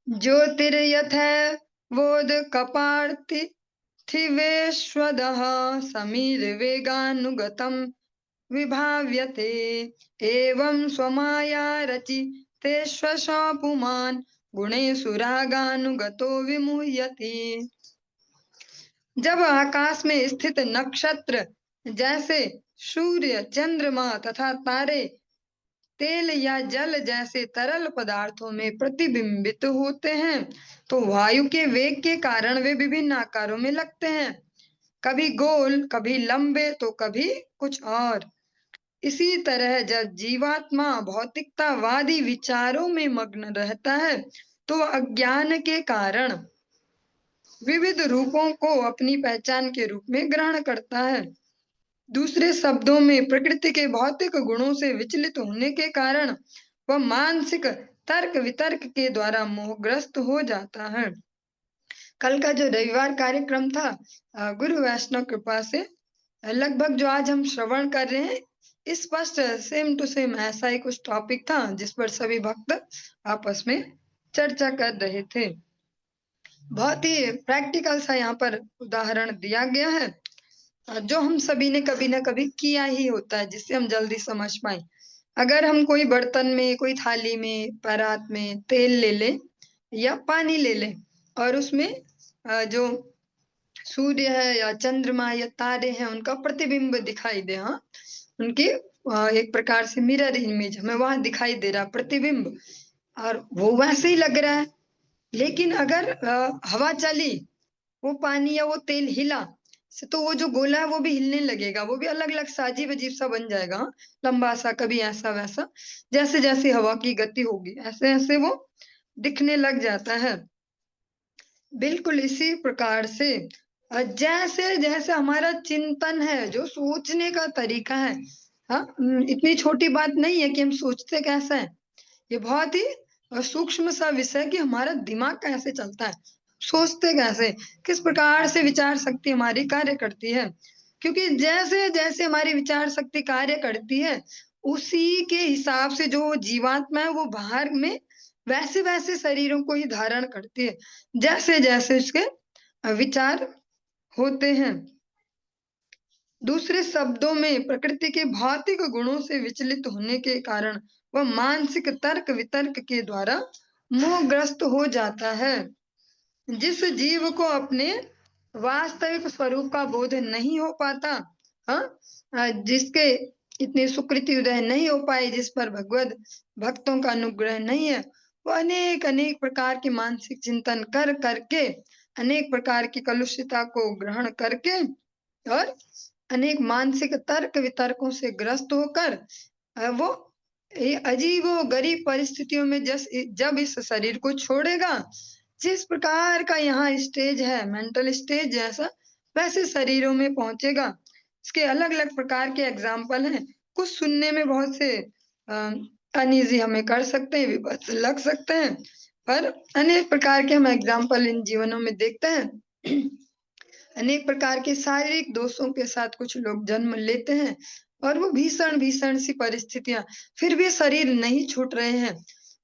ज्योतिर्यथैवोदकपार्थिवेश्वदः समीरवेगानुगतं विभाव्यते। एवं स्वमाया रचितेष्वशो पुमान् गुणेषु रागानुगतो विमुह्यति। जब आकाश में स्थित नक्षत्र जैसे सूर्य, चंद्रमा तथा तारे तेल या जल जैसे तरल पदार्थों में प्रतिबिंबित होते हैं, तो वायु के वेग के कारण वे विभिन्न आकारों में लगते हैं, कभी गोल, कभी लंबे, तो कभी कुछ और। इसी तरह जब जीवात्मा भौतिकतावादी विचारों में मग्न रहता है, तो अज्ञान के कारण विविध रूपों को अपनी पहचान के रूप में ग्रहण करता है। दूसरे शब्दों में प्रकृति के भौतिक गुणों से विचलित होने के कारण वह मानसिक तर्क वितर्क के द्वारा मोहग्रस्त हो जाता है। कल का जो रविवार कार्यक्रम था गुरु वैष्णव कृपा से लगभग जो आज हम श्रवण कर रहे हैं स्पष्ट सेम टू सेम ऐसा ही कुछ टॉपिक था जिस पर सभी भक्त आपस में चर्चा कर रहे थे। बहुत ही प्रैक्टिकल सा यहाँ पर उदाहरण दिया गया है जो हम सभी ने कभी ना कभी किया ही होता है जिससे हम जल्दी समझ पाए। अगर हम कोई बर्तन में, कोई थाली में, परात में तेल ले लें या पानी ले लें और उसमें जो सूर्य है या चंद्रमा या तारे हैं उनका प्रतिबिंब दिखाई दे, हाँ, उनकी एक प्रकार से मिरर इमेज हमें वहां दिखाई दे रहा प्रतिबिंब और वो वैसे ही लग रहा है। लेकिन अगर हवा चली, वो पानी या वो तेल हिला तो वो जो गोला है वो भी हिलने लगेगा, वो भी अलग अलग सा अजीब अजीब सा बन जाएगा, हाँ? लंबा सा, कभी ऐसा वैसा, जैसे जैसे हवा की गति होगी ऐसे ऐसे वो दिखने लग जाता है। बिल्कुल इसी प्रकार से जैसे जैसे हमारा चिंतन है, जो सोचने का तरीका है, हाँ, इतनी छोटी बात नहीं है कि हम सोचते कैसे हैं। ये बहुत ही सूक्ष्म सा विषय कि हमारा दिमाग कैसे चलता है, सोचते कैसे, किस प्रकार से विचार शक्ति हमारी कार्य करती है। क्योंकि जैसे जैसे हमारी विचार शक्ति कार्य करती है उसी के हिसाब से जो जीवात्मा है वो बाहर में वैसे वैसे शरीरों को ही धारण करती है जैसे जैसे उसके विचार होते हैं। दूसरे शब्दों में प्रकृति के भौतिक गुणों से विचलित होने के कारण वह मानसिक तर्क वितर्क के द्वारा मोहग्रस्त हो जाता है। जिस जीव को अपने वास्तविक स्वरूप का बोध नहीं हो पाता, हाँ, जिसके इतनी सुकृति उदय नहीं हो पाई, जिस पर भगवत भक्तों का अनुग्रह नहीं है, वो अनेक अनेक प्रकार के मानसिक चिंतन कर करके, अनेक प्रकार की कलुषिता को ग्रहण करके और अनेक मानसिक तर्क वितर्कों से ग्रस्त होकर वो अजीबो गरीब परिस्थितियों में जब इस शरीर को छोड़ेगा, जिस प्रकार का यहाँ स्टेज है मेंटल स्टेज जैसा, वैसे शरीरों में पहुंचेगा। इसके अलग अलग प्रकार के एग्जाम्पल हैं, कुछ सुनने में बहुत से अनईजी हमें कर सकते हैं, विपत्त लग सकते हैं, पर अनेक प्रकार के हम एग्जाम्पल इन जीवनों में देखते हैं। अनेक प्रकार के शारीरिक दोषों के साथ कुछ लोग जन्म लेते हैं और वो भीषण भीषण सी परिस्थितियां, फिर भी शरीर नहीं छूट रहे हैं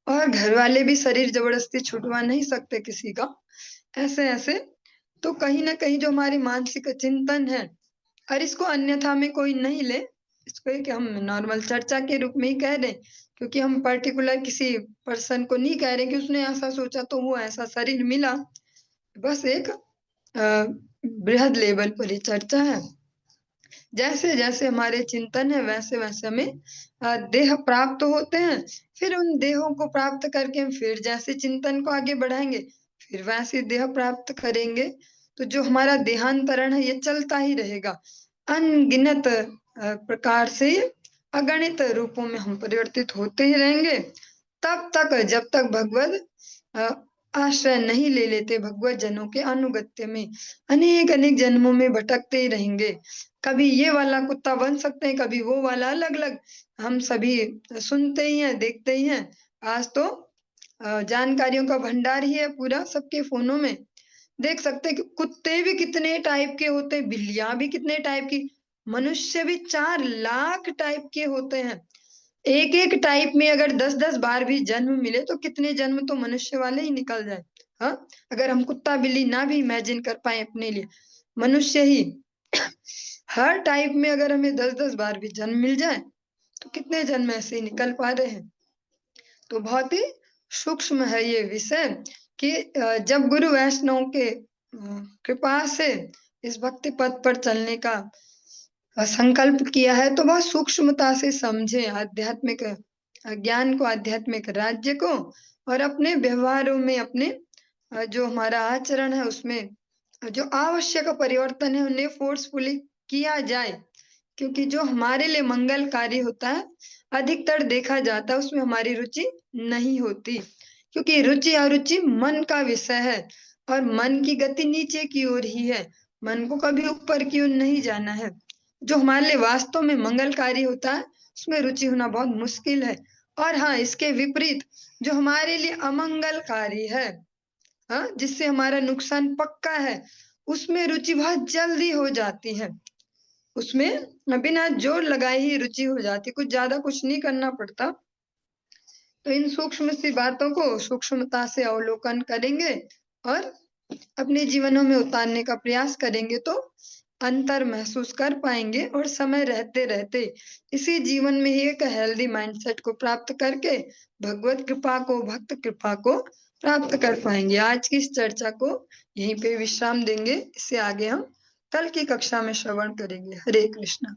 और घर वाले भी शरीर जबरदस्ती छुटवा नहीं सकते किसी का, ऐसे ऐसे। तो कहीं ना कहीं जो हमारी मानसिक चिंतन है, और इसको अन्यथा में कोई नहीं ले, इसको एक हम नॉर्मल चर्चा के रूप में ही कह रहे हैं, क्योंकि हम पर्टिकुलर किसी पर्सन को नहीं कह रहे कि उसने ऐसा सोचा तो वो ऐसा शरीर मिला, बस एक बृहद लेवल पर ही चर्चा है। जैसे जैसे हमारे चिंतन है वैसे वैसे हमें देह प्राप्त होते हैं, फिर उन देहों को प्राप्त करके हम फिर जैसे चिंतन को आगे बढ़ाएंगे फिर वैसे देह प्राप्त करेंगे। तो जो हमारा देहांतरण है ये चलता ही रहेगा, अनगिनत प्रकार से अगणित रूपों में हम परिवर्तित होते ही रहेंगे तब तक जब तक भगवत आश्रय नहीं ले लेते, भगवत जनों के अनुगत्य में अनेक अनेक जन्मों में भटकते ही रहेंगे। कभी ये वाला कुत्ता बन सकते हैं, कभी वो वाला, अलग अलग हम सभी सुनते ही हैं, देखते ही हैं। आज तो जानकारियों का भंडार ही है पूरा, सबके फोनों में देख सकते हैं कि कुत्ते भी कितने टाइप के होते हैं, बिल्लियां भी कितने टाइप की, मनुष्य भी 4 लाख टाइप के होते हैं। एक एक टाइप में अगर 10-10 बार भी जन्म मिले तो कितने जन्म तो मनुष्य वाले ही निकल जाए, हाँ, अगर हम कुत्ता बिल्ली ना भी इमेजिन कर पाए अपने लिए, मनुष्य ही हर टाइप में अगर हमें 10-10 बार भी जन्म मिल जाए तो कितने जन्म ऐसे ही निकल पा रहे हैं। तो बहुत ही सूक्ष्म है ये विषय कि जब गुरु वैष्णव के कृपा से इस भक्ति पथ पर चलने का संकल्प किया है तो बहुत सूक्ष्मता से समझे आध्यात्मिक ज्ञान को, आध्यात्मिक राज्य को, और अपने व्यवहारों में, अपने जो हमारा आचरण है उसमें जो आवश्यक परिवर्तन है उन्हें फोर्सफुली किया जाए। क्योंकि जो हमारे लिए मंगलकारी होता है अधिकतर देखा जाता है उसमें हमारी रुचि नहीं होती, क्योंकि रुचि अरुचि मन का विषय है और मन की गति नीचे की ओर ही है, मन को कभी ऊपर की ओर नहीं जाना है। जो हमारे लिए वास्तव में मंगलकारी होता है उसमें रुचि होना बहुत मुश्किल है। और हाँ, इसके विपरीत जो हमारे लिए अमंगलकारी है हाँ, जिससे हमारा नुकसान पक्का है, उसमें रुचि बहुत जल्दी हो जाती है। उसमें बिना जोर लगाए ही रुचि हो जाती है, कुछ ज़्यादा कुछ नहीं करना पड़ता। तो इन सूक्ष्म सी बातों को सूक्ष्मता से अवलोकन करेंगे और अपने जीवनों में उतारने का प्रयास करेंगे तो अंतर महसूस कर पाएँगे और समय रहते-रहते इसी जीवन में ही एक हेल्दी माइंडसेट को प्राप्त करके भगवत कृपा को, भक्त कृपा को प्राप्त कर पाएँगे। आज की इस चर्चा को यहीं पे विश्राम देंगे। इससे आगे हम कल की कक्षा में श्रवण करेंगे। हरे कृष्णा।